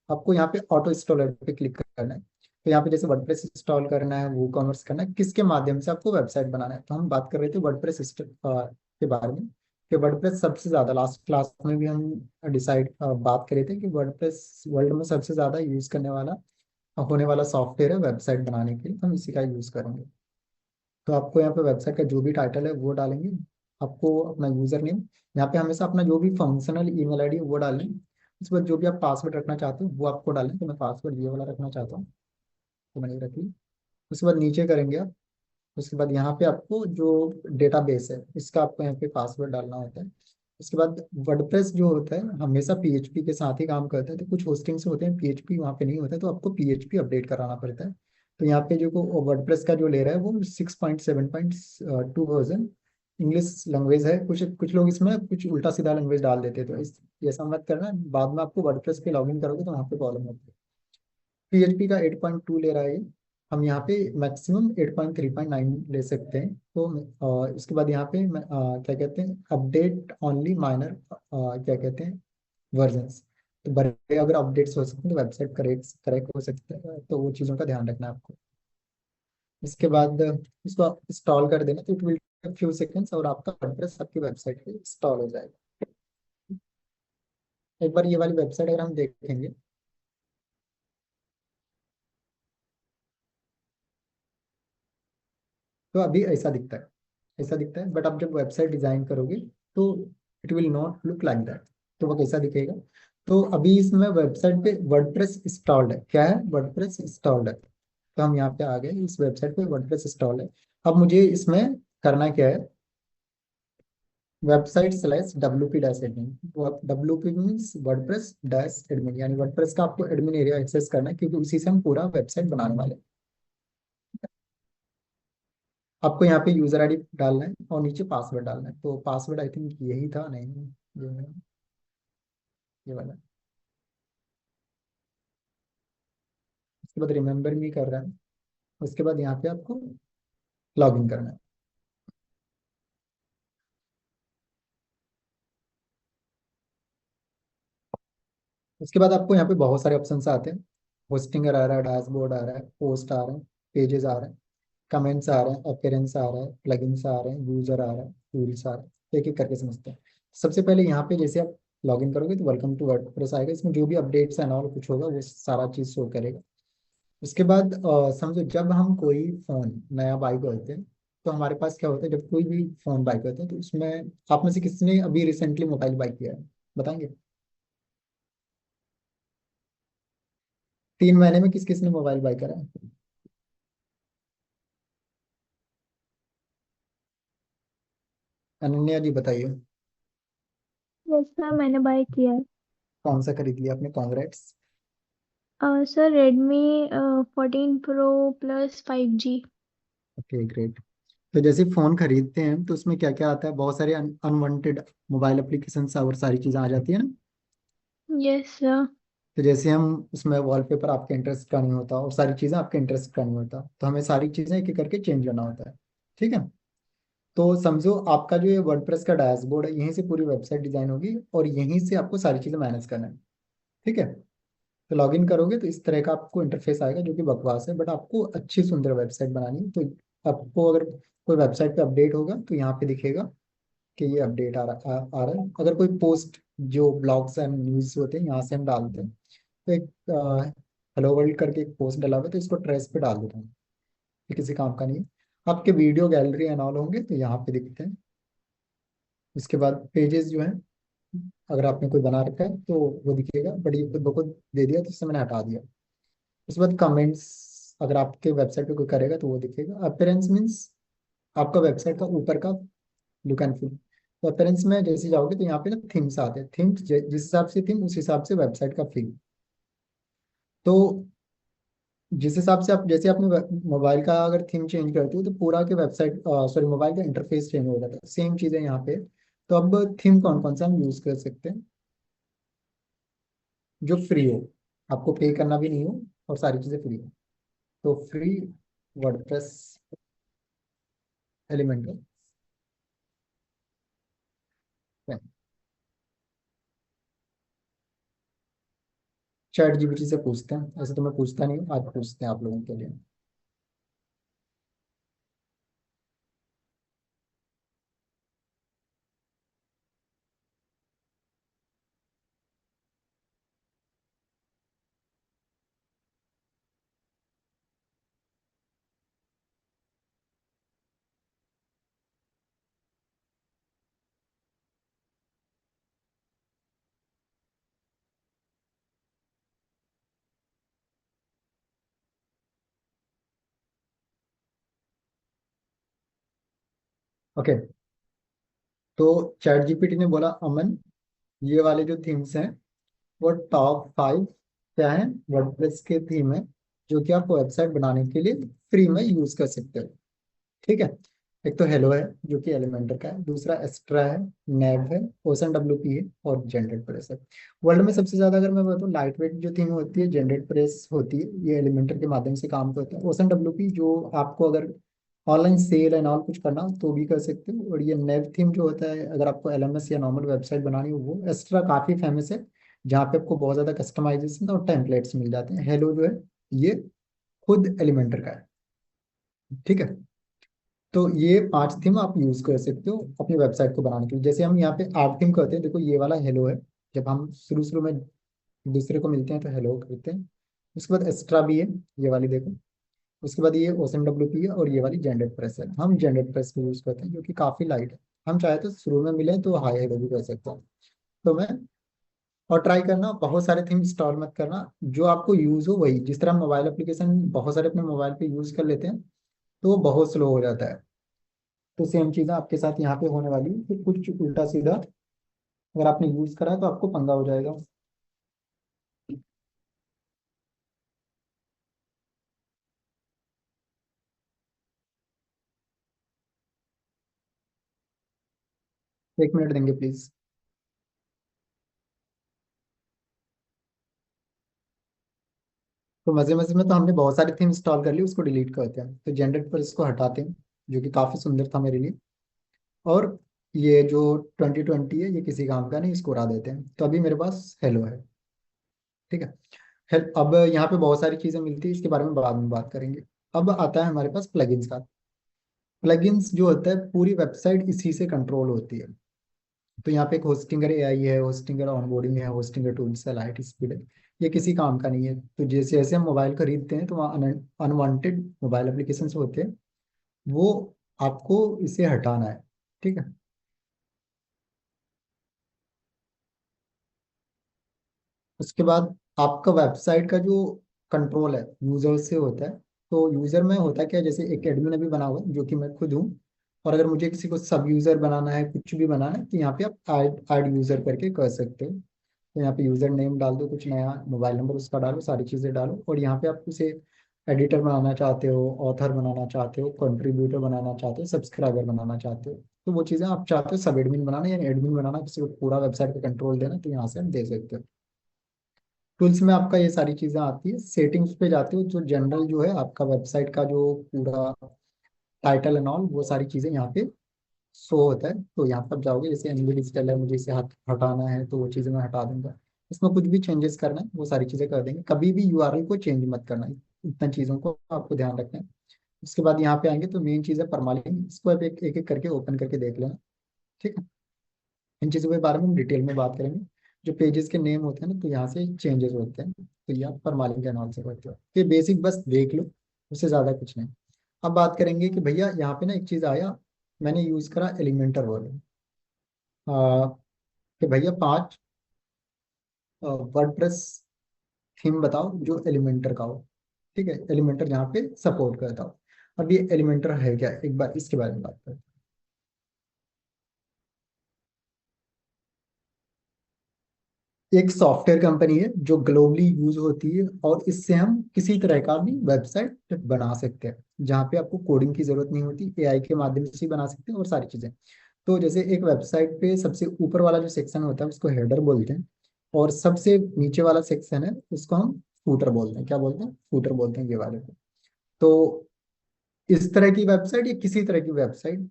आपको यहाँ पे ऑटो इंस्टॉलर पे क्लिक करना है। तो यहाँ पे जैसे वर्डप्रेस इंस्टॉल करना है, वो कॉमर्स करना है, किसके माध्यम से आपको वेबसाइट बनाना है। तो हम बात कर रहे थे वर्डप्रेस के बारे में, कि वर्डप्रेस सबसे ज़्यादा, लास्ट क्लास में भी हम बात कर रहे थे कि वर्डप्रेस वर्ल्ड में सबसे ज़्यादा यूज़ करने वाला होने वाला सॉफ्टवेयर है वेबसाइट बनाने के लिए। तो हम इसी का यूज़ करेंगे। तो आपको यहाँ पे वेबसाइट का जो भी टाइटल है वो डालेंगे, आपको अपना यूजर नेम, यहाँ पे हमेशा अपना जो भी फंक्शनल ईमेल आईडी है वो डालें। उसके बाद जो भी आप पासवर्ड रखना चाहते हो वो आपको डालें। तो मैं पासवर्ड ये वाला रखना चाहता हूँ, तो मैंने ये रख ली। उसके बाद नीचे करेंगे आप। उसके बाद यहाँ पे आपको जो डेटाबेस है इसका आपको यहाँ पे पासवर्ड डालना होता है। उसके बाद वर्डप्रेस जो होता है हमेशा PHP के साथ ही काम करता है। तो कुछ होस्टिंग्स होते हैं PHP वहाँ पे नहीं होता है, तो आपको PHP अपडेट कराना पड़ता है। तो यहाँ पे जो वर्डप्रेस का जो ले रहा है वो 6.7.2 वर्जन इंग्लिश लैंग्वेज है। कुछ कुछ लोग इसमें कुछ उल्टा सीधा लैंग्वेज डाल देते हैं, तो इस ऐसा मत करना, बाद में आपको वर्डप्रेस पे लॉगिन करोगे तो वहाँ पे प्रॉब्लम होती है। PHP का 8.2 ले रहा है ये। हम यहाँ पे मैक्सिमम 8.3.9 ले सकते हैं। तो इसके बाद यहाँ पे क्या कहते हैं, अपडेट ओनली माइनर, क्या कहते हैं, वर्जन्स। तो बड़े अगर अपडेट्स हो सकते हैं तो वेबसाइट करेक्ट करेक्ट हो सकता है, तो वो चीज़ों का ध्यान रखना है आपको। इसके बाद इसको इंस्टॉल कर देना, तो it will take few seconds और आपका वर्डप्रेस आपकी वेबसाइट पे इंस्टॉल हो जाएगा। एक बार ये वाली वेबसाइट अगर हम देखेंगे, तो अभी ऐसा दिखता है, ऐसा दिखता है। बट आप जब वेबसाइट डिजाइन करोगे तो it will not look like that. तो वो कैसा दिखेगा, तो अभी इसमें वेबसाइट पे वर्डप्रेस इंस्टॉल्ड है। क्या है, वर्डप्रेस इंस्टॉल्ड है। तो हम यहाँ पे आ गए, इस वेबसाइट पे वर्डप्रेस इंस्टॉल है। अब मुझे इसमें करना क्या है, website/wp-admin। WP means WordPress dash admin, यानी वर्डप्रेस का आपको एडमिन एरिया एक्सेस करना है, क्योंकि उसी से हम पूरा वेबसाइट बनाने वाले हैं। आपको यहाँ पे यूजर आईडी डालना है और नीचे पासवर्ड डालना है। तो पासवर्ड आई थिंक यही था, नहीं ये वाला। उसके बाद रिमेम्बर मी कर रहा है। उसके बाद यहाँ पे आपको लॉग इन करना है। उसके बाद आपको यहाँ पे बहुत सारे ऑप्शन आते हैं। होस्टिंग आ रहा है, डैशबोर्ड आ रहा है, पोस्ट आ रहे हैं, पेजेस आ रहे हैं, कमेंट्स आ रहे हैं, अपीयरेंस आ रहा है, प्लगइन्स आ रहे हैं, यूजर आ रहा है, टूल्स आ रहे हैं। तो एक एक करके समझते हैं। सबसे पहले यहाँ पे जैसे आप लॉगिन करोगे तो वेलकम टू वर्डप्रेस आएगा। इसमें जो भी अपडेट्स एंड ऑल कुछ होगा वो सारा चीज़ शो करेगा। उसके बाद समझो जब हम कोई फोन नया बाई करते हैं तो हमारे पास क्या होता है, जब कोई भी फोन बाई करते हैं तो उसमें आप में से किसने अभी रिसेंटली मोबाइल बाई किया है, बताएंगे? 3 महीने में किस किसने मोबाइल बाई करा है? अनन्या जी बताइए। यस सर, मैंने बाय किया है। कौन सा खरीद लिया आपने? Congrats. Sir Redmi 14 Pro+ 5G। Okay great. तो जैसे फोन खरीदते हैं तो उसमें क्या क्या आता है, बहुत सारे अनवांटेड मोबाइल एप्लीकेशन और सारी चीजें आ जाती है ना। Yes sir. तो जैसे हम उसमें वॉलपेपर आपके इंटरेस्ट का नहीं होता और सारी चीजें आपके इंटरेस्ट का नहीं होता, तो हमें सारी चीजें एक एक करके चेंज करना होता है। ठीक है। तो समझो आपका जो ये वर्डप्रेस का डैशबोर्ड है, यहीं से पूरी वेबसाइट डिजाइन होगी और यहीं से आपको सारी चीजें मैनेज करना है। ठीक है। तो लॉगिन करोगे तो इस तरह का आपको इंटरफेस आएगा जो कि बकवास है, बट आपको अच्छी सुंदर वेबसाइट बनानी है। तो आपको अगर कोई वेबसाइट पे अपडेट होगा तो यहाँ पे दिखेगा कि ये अपडेट आ रहा है। अगर कोई पोस्ट जो ब्लॉग्स एंड न्यूज होते हैं यहाँ से हम डालते हैं, तो एक हेलो वर्ल्ड करके एक पोस्ट डाला हुआ है, तो इसको ट्रेस पे डाल देता हूँ। ये किसी काम का नहीं है। आपके वीडियो गैलरी एंड ऑल होंगे तो यहाँ पे दिखते हैं। उसके बाद पेजेस जो हैं, अगर आपने कोई बना रखा है तो वो दिखेगा, बट ये खुद ब खुद दे दिया तो इससे मैंने हटा दिया। उसके बाद कमेंट्स, अगर आपके वेबसाइट पे कोई करेगा तो वो दिखेगा। अपीयरेंस मीन्स आपका वेबसाइट का ऊपर का लुक एंड फील। तो अपीयरेंस में जैसे जाओगे तो यहाँ पे ना थीम्स आते हैं। थीम्स जिस हिसाब से थीम उस हिसाब से वेबसाइट का फील। तो जिस हिसाब से आप, जैसे आपने मोबाइल का अगर थीम चेंज करते हो तो पूरा के वेबसाइट सॉरी मोबाइल का इंटरफेस चेंज हो जाता है। सेम चीज़ है यहाँ पे। तो अब थीम कौन कौन सा हम यूज कर सकते हैं जो फ्री हो, आपको पे करना भी नहीं हो और सारी चीज़ें फ्री हो? तो फ्री वर्डप्रेस एलिमेंट है। चैट जीपीटी से पूछते हैं, ऐसे तो मैं पूछता नहीं हूँ, आज पूछते हैं आप लोगों के लिए। ओके। तो चैट जीपीटी ने बोला अमन, ये वाले जो थीम्स हैं वो टॉप 5 क्या है, वर्डप्रेस के थीम है जो कि आप वेबसाइट बनाने के लिए फ्री में यूज कर सकते हो। ठीक है। एक तो हेलो है जो कि एलिमेंटर का है, दूसरा एस्ट्रा है, नेव है, ओशन डब्ल्यूपी है और जनरेट प्रेस है। वर्ल्ड में सबसे ज्यादा अगर मैं बताऊँ लाइट वेट जो थीम होती है जनरेट प्रेस होती है, ये एलिमेंटर के माध्यम से काम करता है। ओशन डब्ल्यूपी जो आपको अगर ऑनलाइन सेल एंड ऑल कुछ करना हो तो भी कर सकते हो। और ये नेव थीम जो होता है अगर आपको एलएमएस या नॉर्मल वेबसाइट बनानी हो, वो एस्ट्रा काफी फेमस है जहाँ पे आपको बहुत ज्यादा कस्टमाइजेशन और टेम्पलेट्स मिल जाते हैं। हेलो जो है ये खुद एलिमेंटर का है। ठीक है। तो ये 5 थीम आप यूज कर सकते हो अपनी वेबसाइट को बनाने के लिए। जैसे हम यहाँ पे 8 थीम करते हैं, देखो ये वाला हेलो है, जब हम शुरू शुरू में दूसरे को मिलते हैं तो हेलो करते हैं। उसके बाद एक्स्ट्रा भी है, ये वाली देखो। उसके बाद ये ओसन डब्ल्यूपी है और ये वाली जेंडेड प्रेस है। हम जेंडेड प्रेस को यूज करते हैं जो कि काफी लाइट है। हम चाहे तो शुरू में मिले तो हाई हेलो भी कर सकते हैं। तो मैं, और ट्राई करना बहुत सारे थीम इंस्टॉल मत करना, जो आपको यूज हो वही। जिस तरह मोबाइल एप्लीकेशन बहुत सारे अपने मोबाइल पे यूज कर लेते हैं तो वो बहुत स्लो हो जाता है। तो सेम चीज़ आपके साथ यहाँ पे होने वाली है कि कुछ उल्टा सीधा अगर आपने यूज करा है तो आपको पंगा हो जाएगा। 1 मिनट देंगे प्लीज। तो मजे मजे में तो हमने बहुत सारी थीम इंस्टॉल कर ली, उसको डिलीट करते हैं। तो जनरेट पर इसको हटाते हैं जो कि काफी सुंदर था मेरे लिए। और ये जो 2020 है ये किसी काम का नहीं, इसको उड़ा देते हैं। तो अभी मेरे पास हेलो है। ठीक है। हेल्प, अब यहाँ पे बहुत सारी चीजें मिलती है, इसके बारे में बाद में बात करेंगे। अब आता है हमारे पास प्लगइन्स का। प्लगइन्स जो होता है पूरी वेबसाइट इसी से कंट्रोल होती है। तो यहाँ पे एक होस्टिंगर एआई है, होस्टिंगर ऑनबोर्डिंग है, होस्टिंगर टूल्स है, लाइट स्पीड है। ये किसी काम का नहीं है। तो जैसे जैसे हम मोबाइल खरीदते हैं तो वहाँ अनवांटेड मोबाइल एप्लीकेशन होते हैं, वो आपको इसे हटाना है। ठीक है। उसके बाद आपका वेबसाइट का जो कंट्रोल है यूजर से होता है। तो यूजर में होता क्या है, जैसे एक एडमिन अभी बना हुआ है जो कि मैं खुद हूँ, और अगर मुझे किसी को सब यूजर बनाना है, कुछ भी बनाना है, तो यहाँ पे आप ऐड यूजर करके कर सकते हो। तो यहाँ पे यूजर नेम डाल दो, कुछ नया मोबाइल नंबर उसका डालो, सारी चीजें डालो, और यहाँ पे आप उसे एडिटर बनाना चाहते हो, ऑथर बनाना चाहते हो, कंट्रीब्यूटर बनाना चाहते हो, सब्सक्राइबर बनाना चाहते हो, तो वो चीजें आप चाहते हो सब एडमिन बनाना, यानी एडमिन बनाना, किसी को पूरा वेबसाइट का कंट्रोल देना, तो यहाँ से आप दे सकते हो। टूल्स में आपका ये सारी चीजें आती है। सेटिंग्स पे जाते हो, जो जनरल जो है आपका वेबसाइट का जो पूरा टाइटल एंड ऑल, वो सारी चीजें यहाँ पे शो होता है। तो यहाँ पर जाओगे, जैसे एनवी डिजिटल है, मुझे इसे हटाना है, तो वो चीजें मैं हटा दूंगा। इसमें कुछ भी चेंजेस करना है वो सारी चीजें कर देंगे। कभी भी यूआरएल को चेंज मत करना है, इतना चीजों को आपको ध्यान रखना है। उसके बाद यहाँ पे आएंगे तो मेन चीज है परमालिंक, इसको आप एक एक करके ओपन करके देख लेना। ठीक है। इन चीज़ों के बारे में हम डिटेल में बात करेंगे। जो पेजेस के नेम होते हैं ना, तो यहाँ से चेंजेस होते हैं, तो ये आप परमालिंक के नाम से करते हो। ये बेसिक बस देख लो, उससे ज़्यादा कुछ नहीं। अब बात करेंगे कि भैया यहाँ पे ना एक चीज़ आया, मैंने यूज़ करा एलिमेंटर वर्ड, कि भैया 5 वर्डप्रेस थीम बताओ जो एलिमेंटर का हो। ठीक है, एलिमेंटर यहाँ पे सपोर्ट करता हो। अब ये एलिमेंटर है क्या, एक बार इसके बारे में बात करते हैं। एक सॉफ्टवेयर कंपनी है जो ग्लोबली यूज होती है, और इससे हम किसी तरह का भी वेबसाइट बना सकते हैं, जहाँ पे आपको कोडिंग की जरूरत नहीं होती, एआई के माध्यम से ही बना सकते हैं और सारी चीजें। तो जैसे एक वेबसाइट पे सबसे ऊपर वाला जो सेक्शन होता है उसको हेडर बोलते हैं, और सबसे नीचे वाला सेक्शन है उसको हम फूटर बोलते हैं। क्या बोलते हैं? फूटर बोलते हैं ये वाले को। तो इस तरह की वेबसाइट या किसी तरह की वेबसाइट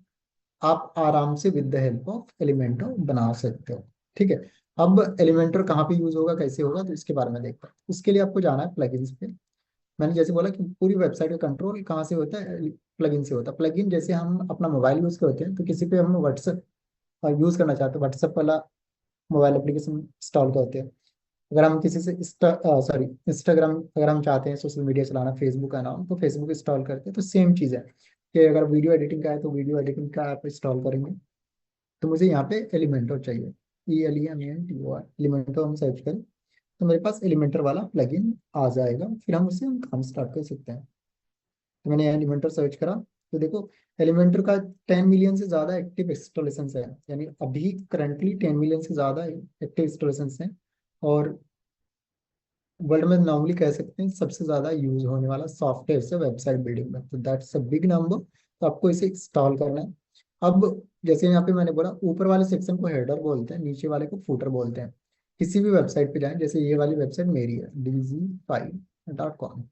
आप आराम से with the help of Elementor बना सकते हो। ठीक है। अब एलिमेंटर कहाँ पे यूज होगा, कैसे होगा, तो इसके बारे में देखते हैं। उसके लिए आपको जाना है प्लगइन्स पे। मैंने जैसे बोला कि पूरी वेबसाइट का कंट्रोल कहाँ से होता है, प्लगइन से होता है। प्लगइन जैसे हम अपना मोबाइल यूज करते हैं, तो किसी पे हम व्हाट्सएप यूज करना चाहते हैं, व्हाट्सएप वाला मोबाइल एप्लीकेशन इंस्टॉल करते हैं। अगर हम किसी से सॉरी इंस्टाग्राम, अगर हम चाहते हैं सोशल मीडिया चलाना, फेसबुक है नाम, तो फेसबुक इंस्टॉल करते हैं। तो सेम चीज़ है कि अगर वीडियो एडिटिंग का है तो वीडियो एडिटिंग का ऐप इंस्टॉल करेंगे। तो मुझे यहाँ पे एलिमेंटो चाहिए, ELEMENTOR, एलिमेंटो हम सर्च करें तो मेरे पास एलिमेंटर वाला प्लगइन आ जाएगा, फिर हम उससे हम काम स्टार्ट कर सकते हैं। तो मैंने एलिमेंटर सर्च करा, तो देखो एलिमेंटर का 10 मिलियन से ज़्यादा एक्टिव इंस्टॉलेशन है, यानी अभी करंटली 10 मिलियन से ज़्यादा एक्टिव इंस्टॉलेशन हैं। और वर्ल्ड में नॉर्मली कह सकते हैं सबसे ज़्यादा यूज होने वाला सॉफ्टवेयर से वेबसाइट बिल्डिंग में, तो दैट्स अ बिग नंबर। तो आपको इसे इंस्टॉल करना है। अब जैसे यहाँ पे मैंने बोला, ऊपर वाले सेक्शन को हेडर बोलते हैं, नीचे वाले को फूटर बोलते हैं। किसी भी वेबसाइट पे जाएं, जैसे ये वाली वेबसाइट मेरी है dz5.com।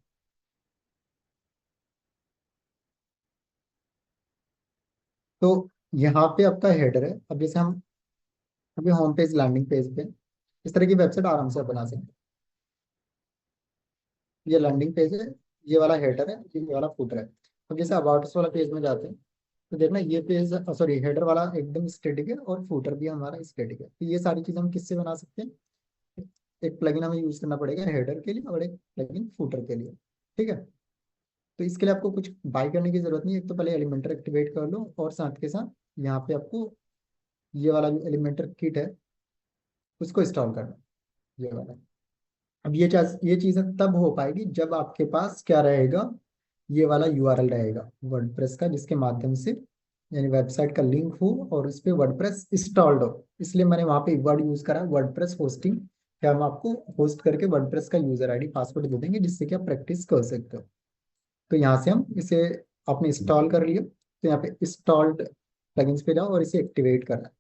तो यहाँ पे आपका हेडर है। अब जैसे हम अभी होम पेज, लैंडिंग पेज पे इस तरह की वेबसाइट आराम से आप बना सकते हैं। ये लैंडिंग पेज है, ये वाला हेडर है, ये वाला फुटर है। अब जैसे अबाउट वाला पेज में जाते हैं, तो देखना ये पेज, सॉरी हेडर वाला एकदम स्टैटिक है, और फुटर भी हमारा स्टैटिक है। तो ये सारी चीज़ हम किससे बना सकते हैं? एक प्लगइन हमें यूज करना पड़ेगा हेडर के लिए, और एक प्लगइन फुटर के लिए। ठीक है। तो इसके लिए आपको कुछ बाय करने की जरूरत नहीं है। एक तो पहले एलिमेंटर एक्टिवेट कर लो, और साथ के साथ यहाँ पे आपको ये वाला जो एलिमेंटर किट है उसको इंस्टॉल करना है, ये वाला। अब ये चीजें तब हो पाएगी जब आपके पास क्या रहेगा, ये वाला यूआरएल रहेगा वर्डप्रेस का, जिसके माध्यम से यानी वेबसाइट का लिंक हो और उस पे वर्डप्रेस इंस्टॉल्ड हो। इसलिए मैंने वहां पे एक वर्ड यूज करा, वर्डप्रेस होस्टिंग। क्या हम आपको होस्ट करके वर्डप्रेस का यूजर आईडी पासवर्ड दे देंगे, जिससे कि आप प्रैक्टिस कर सकते हो। तो यहाँ से हम इसे आपने इंस्टॉल कर लिया, तो यहाँ पे इंस्टॉल्ड प्लगइन्स पे जाओ और इसे एक्टिवेट करना है,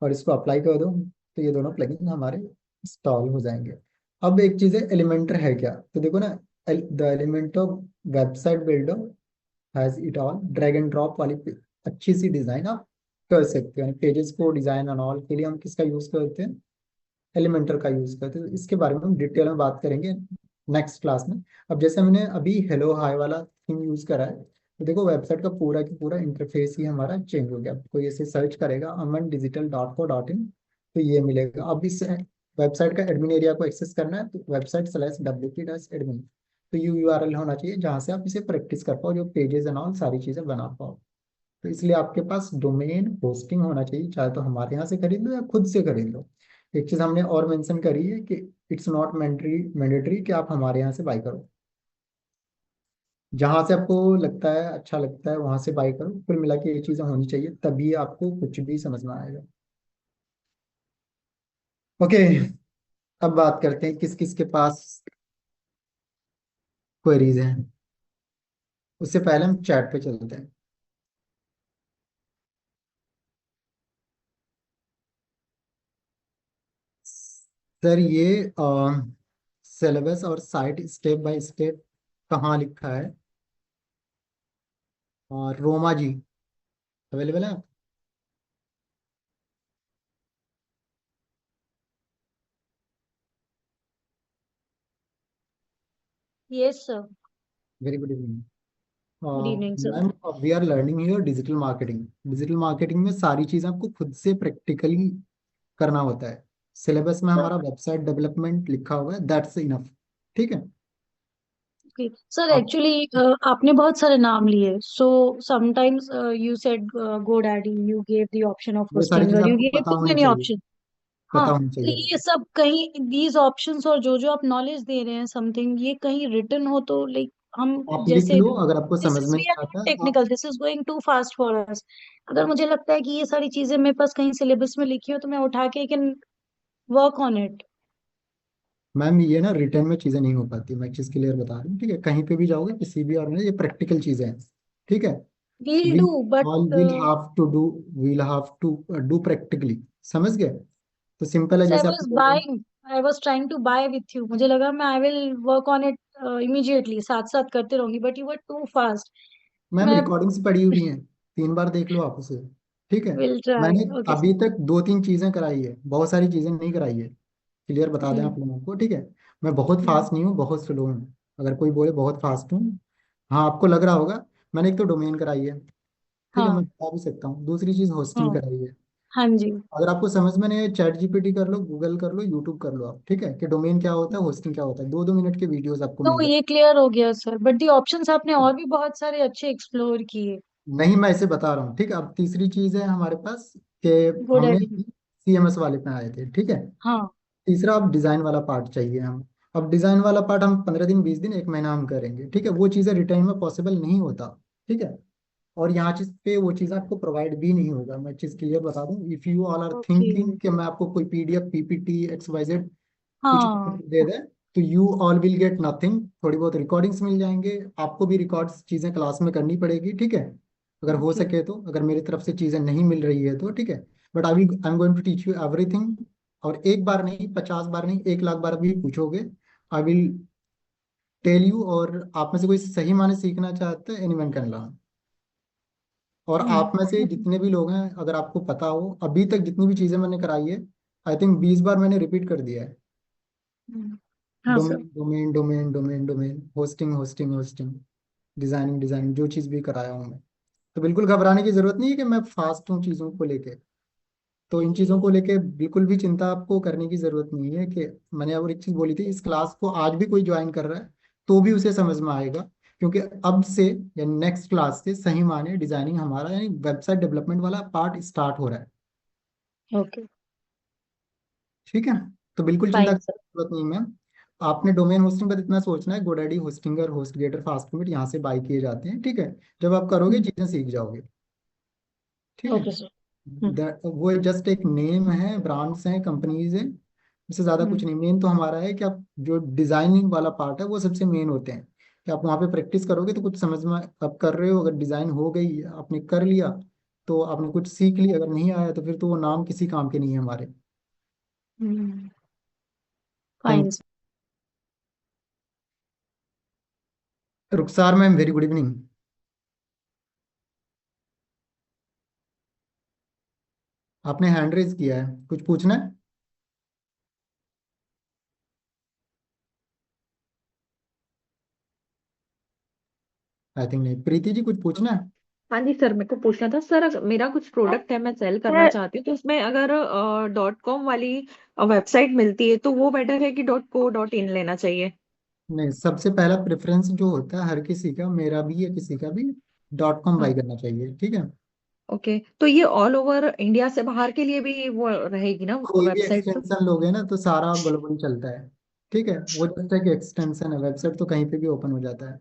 और इसको अप्लाई कर दो, तो ये दोनों प्लगइन हमारे इंस्टॉल हो जाएंगे। अब एक चीज है, एलिमेंटर है क्या, तो देखो ना, the element of website builder has it all, drag and drop वाली अच्छी सी डिजाइन आप कर सकते हो। पेजेस को डिजाइन एंड ऑल के लिए हम किसका यूज करते हैं? एलिमेंटर का यूज करते हैं। तो इसके बारे में हम डिटेल में बात करेंगे नेक्स्ट क्लास में। अब जैसे हमने अभी हेलो हाय वाला थीम यूज करा है, तो देखो वेबसाइट का पूरा की पूरा इंटरफेस ही हमारा चेंज हो गया। अब कोई ऐसे सर्च करेगा amandigital.co.in, तो ये मिलेगा। अब इस वेबसाइट का एडमिन एरिया को एक्सेस करना है, तो website/wp-admin, तो यू यूआरएल होना चाहिए जहाँ से आप इसे प्रैक्टिस कर पाओ, जो पेजेस एंड ऑल सारी चीजें बना पाओ। तो इसलिए आपके पास डोमेन होस्टिंग होना चाहिए, चाहे तो हमारे यहाँ से खरीद लो या खुद से खरीद लो। एक चीज हमने और मेंशन करी है कि इट्स नॉट मैंडेटरी कि आप हमारे यहाँ से बाई करो। जहां से आपको लगता है अच्छा लगता है वहां से बाई करो। कुल मिला के ये चीजें होनी चाहिए, तभी आपको कुछ भी समझ में आएगा। ओके, अब बात करते हैं किस किस के पास क्वेरीज हैं। उससे पहले हम चैट पे चलते हैं। सर ये सिलेबस और साइट स्टेप बाय स्टेप कहाँ लिखा है? और रोमा जी अवेलेबल है? Yes, sir. Very good evening Good evening, sir. Ma'am. We are learning here digital marketing. Digital marketing में सारी चीज़ आपको खुद से प्रैक्टिकली करना होता है। सिलेबस में Sir, हमारा वेबसाइट डेवलपमेंट लिखा हुआ है, दैट्स इनफ। ठीक है। okay. Sir, आप actually, आपने बहुत सारे नाम लिए. So sometimes you said GoDaddy, you gave the option of वो सारी चीज़ Hostinger, you आपको gave पता too होनी many चाहिए। options. हाँ, पता होनी तो चाहिए। ये सब कहीं these options और जो आप knowledge दे रहे हैं something ये कहीं written हो तो like हम आप लिख जैसे लो, अगर आपको this समझ is में we नहीं are not आता आप। technical, this is going too fast for us. अगर मुझे लगता है कि ये सारी चीजें मेरे पास कहीं सिलेबस में लिखी हो तो मैं उठा के I can work on it. Ma'am ये ना रिटर्न में चीज़ें नहीं हो पाती, मैं एक चीज़ क्लियर बता रहा हूँ। ठीक है, कहीं पे भी जाओगे किसी भी और में, ये प्रैक्टिकल चीज़ें हैं। ठीक है। We'll we do, but all will have to do practically. समझ गए? तो सिंपल है, so I जैसे was आपको बोल रहे हैं। buying, I was trying to buy with you. मुझे लगा मैं I will work on it immediately. साथ साथ करते रहूंगी. But you were too fast. Ma'am मैं रिकॉर्डिंग्स पड़ी हुई हैं, 3 बार देख लो आप उसे। ठीक है। will try. मैंने Okay, sir. अभी तक 2-3 चीजें कराई है, बहुत सारी चीजें नहीं कराई है। क्लियर बता दें हम्म आप लोगों को। ठीक है। मैं बहुत हम्म, फास्ट नहीं हूँ, बहुत स्लो हूँ। अगर कोई बोले बहुत फास्ट हूँ, हाँ आपको लग रहा होगा। मैंने एक तो डोमेन कराई है। ठीक है, मैं हाँ बता भी सकता हूँ। दूसरी चीज होस्टिंग हाँ कराई है। हाँ जी. अगर आपको समझ में नहीं है, चैट जीपीटी कर लो, गूगल कर लो, यूट्यूब कर लो आप। ठीक है, कि डोमेन क्या होता है, होस्टिंग क्या होता है। 2-2 मिनट के वीडियोस आपको तो मिल जाए। ये क्लियर हो गया सर. बट दी ऑप्शंस आपने और भी बहुत सारे अच्छे एक्सप्लोर किए. नहीं, मैं इसे बता रहा हूँ। ठीक है, अब तीसरी चीज है हमारे पास कि गुड हमने आइडिया. सीएमएस वाले पे आए थे। ठीक है। हाँ. तीसरा अब डिजाइन वाला पार्ट चाहिए हम। अब डिजाइन वाला पार्ट हम 15 दिन, 20 दिन, 1 महीना हम करेंगे। ठीक है, वो चीज़ें रिटर्न में पॉसिबल नहीं होता। ठीक है। और यहाँ चीज पे वो चीज़ आपको प्रोवाइड भी नहीं होगा। मैं चीज़ क्लियर बता दूं, if you all are okay. Thinking कि मैं आपको कोई पीडीएफ पीपीटी XYZ कुछ भी हाँ. दे दे, तो you all will get nothing. थोड़ी बहुत रिकॉर्डिंग्स मिल जाएंगे आपको भी, रिकॉर्ड्स चीज़ें क्लास में करनी पड़ेगी। ठीक है, अगर हो ओके. सके तो। अगर मेरी तरफ से चीज़ें नहीं मिल रही है तो ठीक है, but I am going to teach you everything. और एक बार नहीं, 50 बार नहीं, 1 लाख बार भी पूछोगे, आई विल टेल यू। और आप में से कोई सही माने सीखना चाहते हैं, एनीवन कैन लर्न। और हम्म आप में से जितने भी लोग हैं, अगर आपको पता हो अभी तक जितनी भी चीज़ें मैंने कराई है, आई थिंक 20 बार मैंने रिपीट कर दिया है। हम्म, हाँ sir. Domain domain domain domain domain, hosting hosting hosting, designing designing, जो चीज़ भी कराया हूँ मैं। तो बिल्कुल घबराने की जरूरत नहीं है कि मैं फास्ट हूँ चीज़ों को लेके। तो इन चीज़ों को लेके बिल्कुल भी चिंता आपको करने की जरूरत नहीं है। कि मैंने और एक चीज़ बोली थी, इस क्लास को आज भी कोई ज्वाइन कर रहा है तो भी उसे समझ में आएगा। क्योंकि अब से या नेक्स्ट क्लास से सही माने डिजाइनिंग हमारा, यानी वेबसाइट डेवलपमेंट वाला पार्ट स्टार्ट हो रहा है। ओके. ठीक है। तो बिल्कुल चिंता फाइन करने सर. की जरूरत नहीं मैम। आपने डोमेन होस्टिंग पर इतना सोचना है, गोडैडी, होस्टिंगर, होस्टगेटर, फास्टकमिट यहाँ से बाई किए जाते हैं। ठीक है, जब आप करोगे चीजें सीख जाओगे। ठीक है। Okay sir. हम्म वो जस्ट एक नेम है, ब्रांड्स हैं, कंपनीज हैं, इससे ज्यादा कुछ हम्म नहीं। मेन तो हमारा है कि आप जो डिजाइनिंग वाला पार्ट है वो सबसे मेन होते हैं। कि आप वहाँ पे प्रैक्टिस करोगे तो कुछ समझ में आप कर रहे हो। अगर डिजाइन हो गई, आपने कर लिया, तो आपने कुछ सीख लिया। अगर नहीं आया तो फिर तो वो नाम किसी काम के नहीं है हमारे। Thank fine sir. Rukhsar ma'am, very good evening. आपने हैंड रेज किया है, कुछ पूछना है? आई थिंक नहीं। प्रीति जी कुछ पूछना है? हाँ जी सर, मेरे को पूछना था सर, अगर मेरा कुछ प्रोडक्ट है मैं सेल करना चाहती हूँ, तो उसमें अगर .com वाली वेबसाइट मिलती है तो वो बेटर है कि .co.in लेना चाहिए? नहीं, सबसे पहला प्रेफरेंस जो होता है हर किसी का, मेरा भी है, किसी का भी, .com हाँ। बाई करना चाहिए, ठीक है। ओके, तो ये ऑल ओवर इंडिया से बाहर के लिए भी वो रहेगी ना कोई भी वेबसाइट तो? एक्सटेंशन लोगे ना तो सारा ग्लोबल चलता है, ठीक है। वो जस्ट एक एक्सटेंशन है, वेबसाइट तो कहीं पे भी ओपन हो जाता है।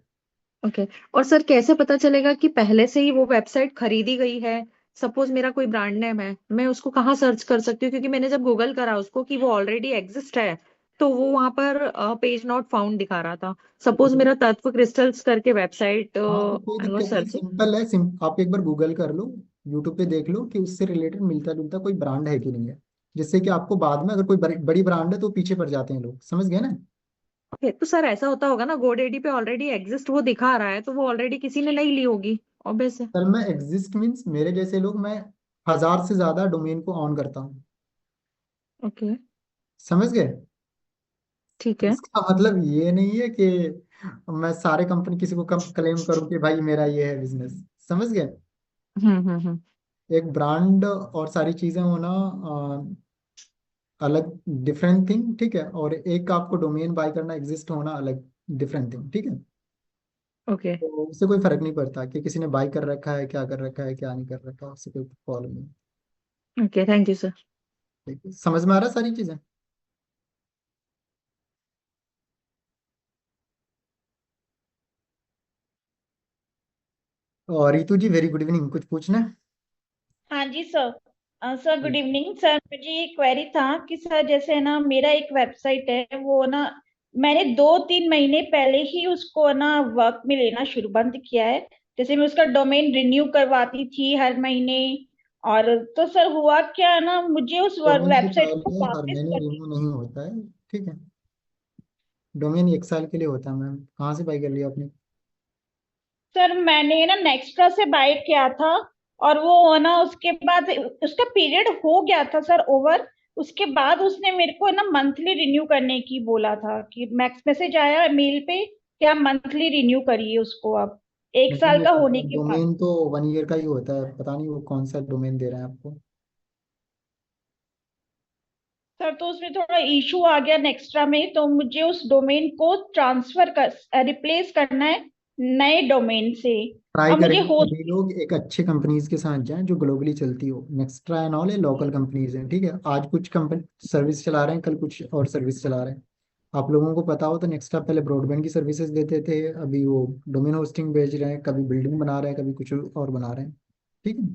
ओके। और सर कैसे पता चलेगा कि पहले से ही वो वेबसाइट खरीदी गई है? सपोज मेरा कोई ब्रांड नेम है, मैं उसको कहाँ सर्च कर सकती हूँ? क्योंकि मैंने जब गूगल करा उसको कि वो ऑलरेडी एग्जिस्ट है, तो वो वहां पर पेज नॉट फाउंड दिखा रहा था। सपोज मेरा तत्व क्रिस्टल्स करके वेबसाइट हाँ तो कोई वो दिक्कत नहीं, सर्च। सिंपल है। आप एक बार गूगल कर लो, यूट्यूब पे देख लो कि उससे रिलेटेड मिलता जुलता कोई ब्रांड है कि नहीं है, जिससे कि आपको बाद में अगर कोई बड़ी ब्रांड है तो पीछे पड़ जाते हैं लोग, समझ गए ना। ओके, तो सर ऐसा होता होगा ना, गोडेडी पे ऑलरेडी एग्जिस्ट वो दिखा रहा है, तो वो ऑलरेडी किसी ने नहीं ली होगी, ऑब्वियस है। सर मैं एग्जिस्ट मीन्स मेरे जैसे लोग, मैं 1000 से ज्यादा डोमेन को ऑन करता हूँ, ओके, समझ गए। ठीक है। इसका मतलब ये नहीं है कि मैं सारे कंपनी किसी को कम क्लेम करूं कि भाई मेरा ये है बिजनेस, समझ गए। हम्म। एक ब्रांड और सारी चीजें होना अलग, डिफरेंट थिंग, ठीक है। और एक आपको डोमेन बाय करना, एग्जिस्ट होना अलग, डिफरेंट थिंग, ठीक है। ओके। तो उससे कोई फर्क नहीं पड़ता कि किसी ने बाय कर रखा है, क्या कर रखा है, क्या नहीं कर रखा, उससे कोई प्रॉब्लम नहीं। Okay, thank you sir. ठीक है, समझ में आ रहा है सारी चीजें। और Ritu ji very good evening, कुछ पूछना है? हाँ जी सर। सर गुड इवनिंग सर, मुझे ये क्वेरी था कि सर जैसे ना मेरा एक वेबसाइट है, वो ना मैंने 2-3 महीने पहले ही उसको ना वर्क में लेना शुरू बंद किया है। जैसे मैं उसका डोमेन रिन्यू करवाती थी हर महीने, और तो सर हुआ क्या ना, मुझे उस डोमेन तो वेबसाइट को पहले हर वापस महीने करनी। रिन्यू नहीं होता है, ठीक है। डोमेन 1 साल के लिए होता है। मैम कहाँ से बाय कर लिया आपने? सर मैंने ना नेक्स्ट्रा से बाय किया था, और वो ना उसके बाद उसका पीरियड हो गया था सर ओवर। उसके बाद उसने मेरे को ना मंथली रिन्यू करने की बोला था कि मैक्स मैसेज आया मेल पे कि आप मंथली रिन्यू करिए उसको अब, एक साल नहीं, का होने के बाद। डोमेन तो 1 ईयर का ही होता है, पता नहीं वो कौन सा डोमेन दे रहे हैं आपको। सर तो उसमें थोड़ा इशू आ गया नेक्स्ट्रा में, तो मुझे उस डोमेन को ट्रांसफर कर रिप्लेस करना है नए डोमेन से। ट्राई अब मुझे करेंगे हो। सभी लोग एक अच्छे कंपनीज के साथ जाएं जो ग्लोबली चलती हो। नेक्स्ट्रा एंड ऑल है, लोकल कंपनीज हैं, ठीक है। आज कुछ कंपनी सर्विस चला रहे हैं, कल कुछ और सर्विस चला रहे हैं। आप लोगों को पता हो तो नेक्स्ट्रा पहले ब्रॉडबैंड की सर्विसेज देते थे, अभी वो डोमेन होस्टिंग बेच रहे हैं, कभी बिल्डिंग बना रहे हैं, कभी कुछ और बना रहे हैं, ठीक है।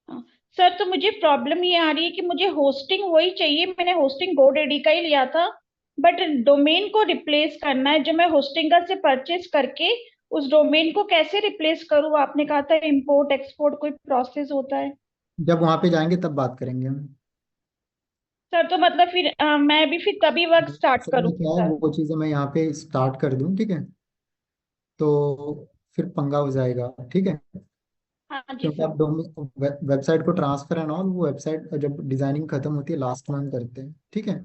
हाँ, सर तो मुझे प्रॉब्लम ये आ रही है कि मुझे होस्टिंग वही चाहिए, मैंने होस्टिंग GoDaddy का ही लिया था, बट डोमेन को रिप्लेस करना है जो मैं होस्टिंगर से परचेज करके। उस डोमेन को कैसे रिप्लेस करूँ? आपने कहा था इंपोर्ट एक्सपोर्ट कोई प्रोसेस होता है। जब वहां पे जाएंगे तब बात करेंगे हम। सर तो मतलब फिर मैं भी फिर तभी वर्क स्टार्ट असल में करूँ क्या है, सर? वो चीज़ें मैं यहाँ पे स्टार्ट कर दूँ, ठीक है, तो फिर पंगा हो जाएगा, ठीक है। हाँ जी क्योंकि सर। आप वेबसाइट को ट्रांसफर एंड ऑल, वो वेबसाइट जब डिजाइनिंग खत्म होती है लास्ट मंथ करते हैं, ठीक है।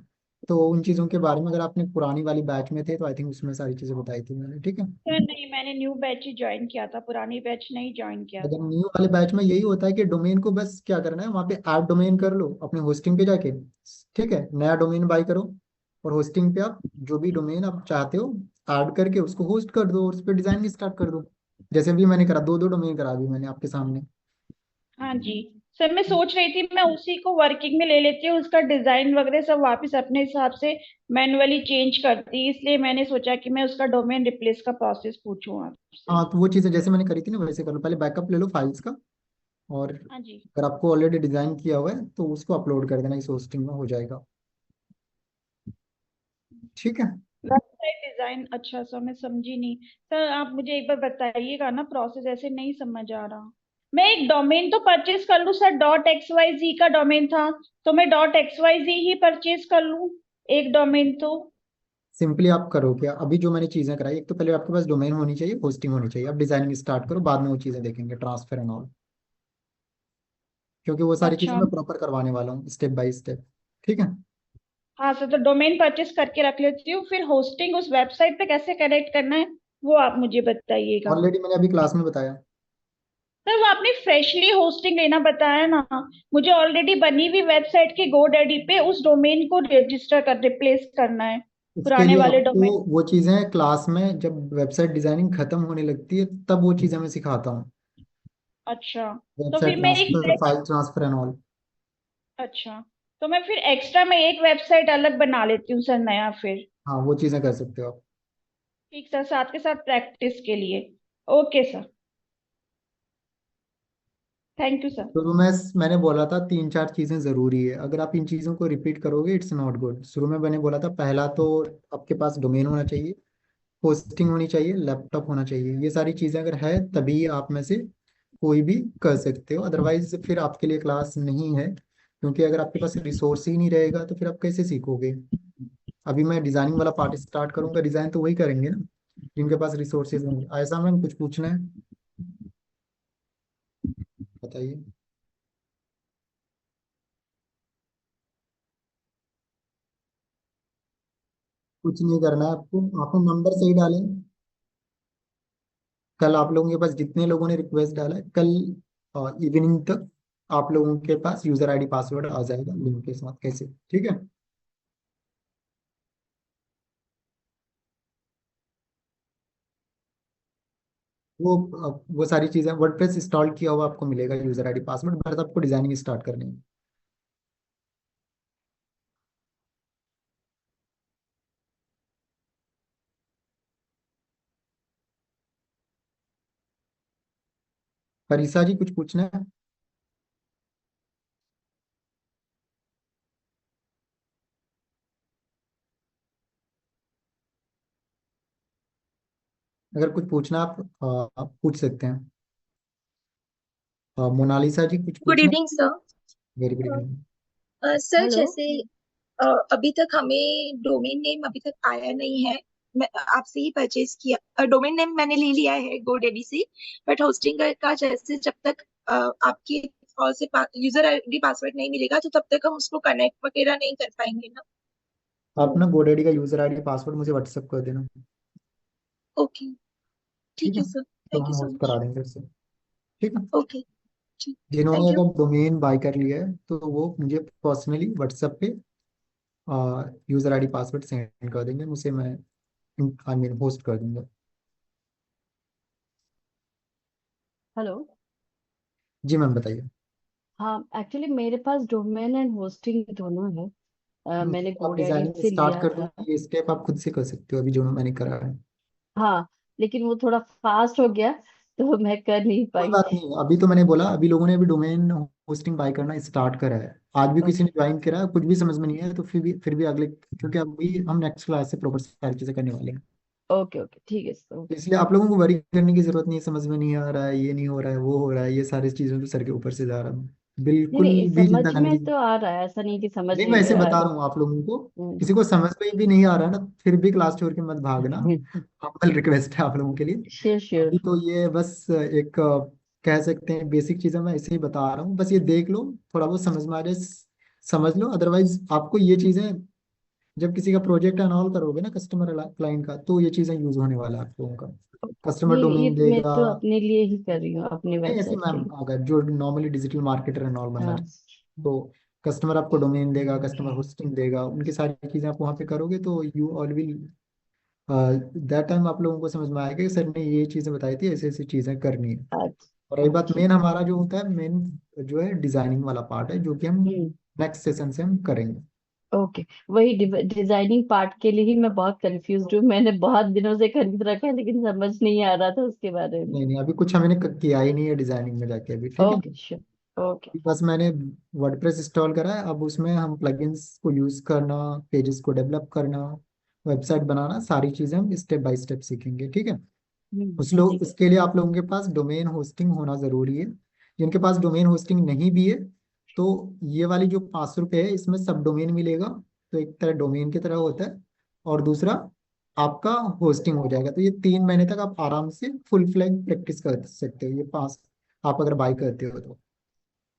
तो उन चीज़ों के बारे में अगर आपने पुरानी वाली बैच में थे तो आई थिंक उसमें सारी चीज़ें बताई थी मैंने, ठीक है। सर नहीं, मैंने न्यू बैच ही ज्वाइन किया था, पुरानी बैच नहीं ज्वाइन किया अगर था। न्यू वाले बैच में यही होता है कि डोमेन को बस क्या करना है, वहाँ पे ऐड डोमेन कर लो अपने होस्टिंग पे जाके, ठीक है। नया डोमेन बाय करो और होस्टिंग पे आप जो भी डोमेन आप चाहते हो ऐड करके उसको होस्ट कर दो और उस पर डिजाइन स्टार्ट कर दो। जैसे भी मैंने करा, 2-2 डोमेन करा दी मैंने आपके सामने। हाँ जी। सर मैं सोच रही थी मैं उसी को वर्किंग में ले लेती हूँ, उसका डिजाइन वगैरह सब वापस अपने हिसाब से मैन्युअली चेंज करती, इसलिए मैंने सोचा कि मैं उसका डोमेन रिप्लेस का प्रोसेस पूछूं आपसे। हाँ तो वो चीज़ें जैसे मैंने करी थी ना वैसे कर लो, पहले बैकअप ले लो फाइल्स का। और हाँ जी। अगर आपको ऑलरेडी डिजाइन किया हुआ है तो उसको अपलोड कर देना, इस होस्टिंग में हो जाएगा, ठीक है। वेबसाइट डिजाइन, अच्छा सर मैं समझी नहीं। सर आप मुझे एक बार बताइएगा ना, प्रोसेस ऐसे नहीं समझ आ रहा। मैं एक डोमेन तो परचेज कर लूँ सर, .xyz का डोमेन था, तो मैं .xyz ही परचेज कर लूँ एक डोमेन तो। सिंपली आप करो क्या, अभी जो मैंने चीज़ें कराई, एक तो पहले आपके पास डोमेन होनी चाहिए, होस्टिंग होनी चाहिए, अब डिजाइनिंग स्टार्ट करो, बाद में वो चीज़ें देखेंगे ट्रांसफर एंड ऑल। क्योंकि वो सारी चीज़ें अच्छा। मैं प्रॉपर करवाने वाला हूँ स्टेप बाय स्टेप, ठीक है। हाँ सर, तो डोमेन परचेस करके रख लेती हूँ, फिर होस्टिंग उस वेबसाइट पे कैसे कनेक्ट करना है वो आप मुझे बताइएगा। ऑलरेडी मैंने अभी क्लास में बताया। सर वो आपने फ्रेशली होस्टिंग लेना बताया ना, मुझे ऑलरेडी बनी हुई वेबसाइट के गोडैडी पे उस डोमेन को रजिस्टर कर रिप्लेस करना है, उसके पुराने लिए वाले आपको डोमेन। वो चीजें क्लास में जब वेबसाइट डिजाइनिंग खत्म होने लगती है तब वो चीजें मैं सिखाता हूँ। अच्छा, तो वेबसाइट फिर मैं एक transfer, file transfer and all. अच्छा, तो मैं फिर एक्स्ट्रा में एक वेबसाइट अलग बना लेती हूँ सर, नया फिर। हाँ, वो चीजें कर सकते हो आप। ठीक सर, साथ के साथ प्रैक्टिस के लिए। Okay sir, thank you sir. शुरू में मैंने बोला था तीन चार चीजें जरूरी है, अगर आप इन चीजों को रिपीट करोगे इट्स नॉट गुड। शुरू में मैंने बोला था पहला तो आपके पास डोमेन होना चाहिए, होस्टिंग होनी चाहिए, लैपटॉप होना चाहिए। ये सारी चीजें अगर है तभी आप में से कोई भी कर सकते हो, अदरवाइज फिर आपके लिए क्लास नहीं है। क्योंकि अगर आपके पास रिसोर्स ही नहीं रहेगा तो फिर आप कैसे सीखोगे। अभी मैं डिजाइनिंग वाला पार्ट स्टार्ट करूंगा, डिजाइन तो वही करेंगे ना जिनके पास रिसोर्सेज होंगे। ऐसा मैम कुछ पूछना है, बताइए। कुछ नहीं करना है आपको, आपने नंबर सही डालें। कल आप लोगों के पास जितने लोगों ने रिक्वेस्ट डाला है, कल इवनिंग तक आप लोगों के पास यूजर आईडी पासवर्ड आ जाएगा लिंक के साथ, कैसे, ठीक है। वो सारी चीजें वर्डप्रेस इंस्टॉल किया हुआ आपको मिलेगा, यूजर आईडी पासवर्ड, बस आपको डिजाइनिंग स्टार्ट करनी है। फरीसा जी कुछ पूछना है? अगर कुछ पूछना आप पूछ सकते हैं। मोनालिसा जी कुछ गुड पूछना? Evening sir. Very good evening. Sir hello. जैसे अभी तक हमें डोमेन नेम अभी तक आया नहीं है। मैं आपसे ही परचेज किया, डोमेन नेम मैंने ले लिया है गोडेडी से। बट होस्टिंग का जैसे जब तक आपकी और से यूजर आईडी पासवर्ड नहीं मिलेगा तो तब तक हम उसको कनेक्ट वगैरह नहीं कर पाएंगे ना। आप ना गोडेडी का यूजर आईडी पासवर्ड मुझे व्हाट्सएप कर देना, ओके, ठीक ठीक है। है सर, तो थैंक हम यू सो होस्ट करा मच। देंगे उससे, ठीक है। ओके, ठीक, जिन्होंने थैंक यू। अगर डोमेन बाय कर लिया है तो वो मुझे पर्सनली व्हाट्सएप पे यूजर आईडी पासवर्ड सेंड कर देंगे, मुझे मैं आई मीन होस्ट कर दूंगा। हेलो। जी मैम बताइए। हाँ, एक्चुअली मेरे पास डोमेन एंड होस्टिंग दोनों है। मैंने आप गोडैडी डिजाइनिंग से स्टार्ट लिया कर दो, था। ये स्टेप आप खुद से कर सकते हो अभी जो मैंने करा है। हाँ, लेकिन वो थोड़ा फास्ट हो गया तो मैं कर नहीं कोई पाई। बात नहीं, अभी तो मैंने बोला अभी लोगों ने अभी डोमेन होस्टिंग बाय करना स्टार्ट करा है। आज भी किसी ने ज्वाइन करा है, कुछ भी समझ में नहीं है तो फिर भी अगले, क्योंकि अभी हम नेक्स्ट क्लास से प्रॉपर सारी चीजें करने वाले हैं। ओके ओके, ठीक है सर। तो इसलिए आप लोगों को वरी करने की जरूरत नहीं है, समझ में नहीं आ रहा है, ये नहीं हो रहा है, वो हो रहा है, ये सारी चीजें तो सर के ऊपर से जा रहा है। नहीं बिल्कुल नहीं, भी समझ चिंता करने में की तो आ रहा है, ऐसा नहीं कि समझ नहीं, में मैं नहीं ऐसे आ बता रहा। रहा हूँ आप लोगों को। हम्म। किसी को समझ में भी नहीं आ रहा है ना, फिर भी क्लास छोड़ के मत भागना। हम्बल रिक्वेस्ट है आप लोगों के लिए। Sure sure. अभी तो ये बस एक कह सकते हैं बेसिक चीजें मैं ऐसे ही बता रहा हूँ, बस ये देख लो, थोड़ा बहुत समझ में आ जाए समझ लो। अदरवाइज आपको ये चीजें जब किसी का प्रोजेक्ट अनॉल करोगे ना कस्टमर क्लाइंट का, तो ये चीजें यूज होने वाला है आप लोगों का। कस्टमर नहीं, ये डोमेन मैं देगा। तो अपने लिए ही कर रही हूँ, अपनी नहीं ऐसे वेबसाइट के मैम, लिए। अगर जो normally digital marketer and all बनना हाँ। चाहते तो कस्टमर आपको डोमेन देगा, कस्टमर होस्टिंग देगा, उनकी सारी चीजें आप वहाँ पे करोगे तो you all will that time आप लोगों को समझ में आएगा कि सर ने ये चीजें बताई थी, ऐसी ऐसी चीजें करनी है। और रही अच्छा, बात ठीक। मेन हमारा जो होता है, मेन जो है डिजाइनिंग वाला पार्ट है, जो कि हम हम्म। नेक्स्ट सेशन से हम करेंगे। ओके, वही डिजाइनिंग पार्ट के लिए ही मैं बहुत कंफ्यूज हूँ। मैंने बहुत दिनों से खरीद रखा है लेकिन समझ नहीं आ रहा था उसके बारे में। नहीं नहीं, अभी कुछ हमने किया ही नहीं है डिजाइनिंग में जाके अभी, ठीक है। Okay sure. ओके। बस मैंने वर्डप्रेस इंस्टॉल करा है, अब उसमें हम प्लगइन्स को यूज करना, पेजेस को डेवलप करना, वेबसाइट बनाना, सारी चीजें हम स्टेप बाय स्टेप सीखेंगे, ठीक है। ठीक है। उसके लिए आप लोगों के पास डोमेन होस्टिंग होना जरूरी है। जिनके पास डोमेन होस्टिंग नहीं भी है तो ये वाली जो 500 रुपये है इसमें सब डोमेन मिलेगा, तो एक तरह डोमेन की तरह होता है, और दूसरा आपका होस्टिंग हो जाएगा। तो ये 3 महीने तक आप आराम से फुल फ्लैग प्रैक्टिस कर सकते हो, ये पास आप अगर बाई करते हो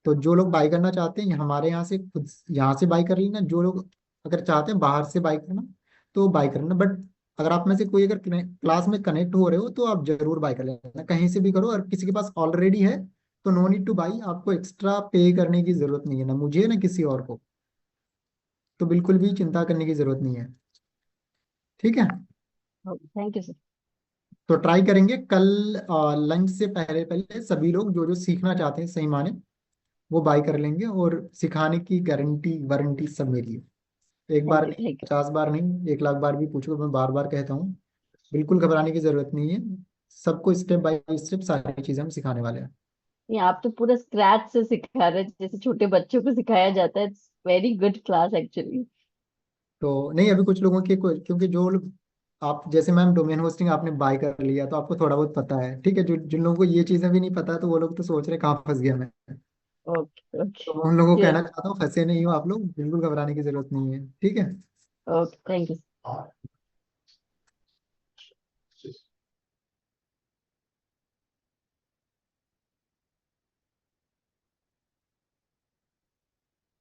तो जो लोग बाई करना चाहते हैं हमारे यहाँ से खुद यहाँ से बाई कर लेना, जो लोग अगर चाहते हैं बाहर से बाई करना तो बाई करना। बट अगर आप में से कोई अगर क्लास में कनेक्ट हो रहे हो तो आप जरूर बाय कर लेना, कहीं से भी करो। और किसी के पास ऑलरेडी है तो नो नीड टू बाई, आपको एक्स्ट्रा पे करने की जरूरत नहीं है, ना मुझे ना किसी और को। तो बिल्कुल भी चिंता करने की जरूरत नहीं है। ठीक है। Thank you sir. तो ट्राई करेंगे कल लंच से पहले पहले सभी लोग जो जो सीखना चाहते हैं सही माने वो बाय कर लेंगे, और सिखाने की गारंटी वारंटी सब मेरी है। एक बार नहीं, थैंक 50 बार नहीं, 1 लाख बार भी पूछो, मैं बार बार कहता हूँ। बिल्कुल घबराने की जरूरत नहीं है। सबको स्टेप बाय स्टेप सारी चीजें हम सिखाने वाले हैं। यू। आप तो पूरा स्क्रैच से सिखा रहे हैं, जैसे छोटे बच्चों को सिखाया जाता है। It's very good class actually. तो नहीं, अभी कुछ लोगों के क्योंकि जो लोग, आप जैसे मैम डोमेन होस्टिंग आपने बाय कर लिया तो आपको थोड़ा बहुत पता है, ठीक है। जो जिन लोगों को ये चीजें भी नहीं पता तो वो लोग तो सोच रहे कहाँ फंस गया मैं। ओके तो ओके। मैं उन लोगों को यस। कहना चाहता हूँ फंसे नहीं हो आप लोग, बिल्कुल घबराने की जरूरत नहीं है। ठीक है। Okay thank you.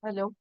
हेलो।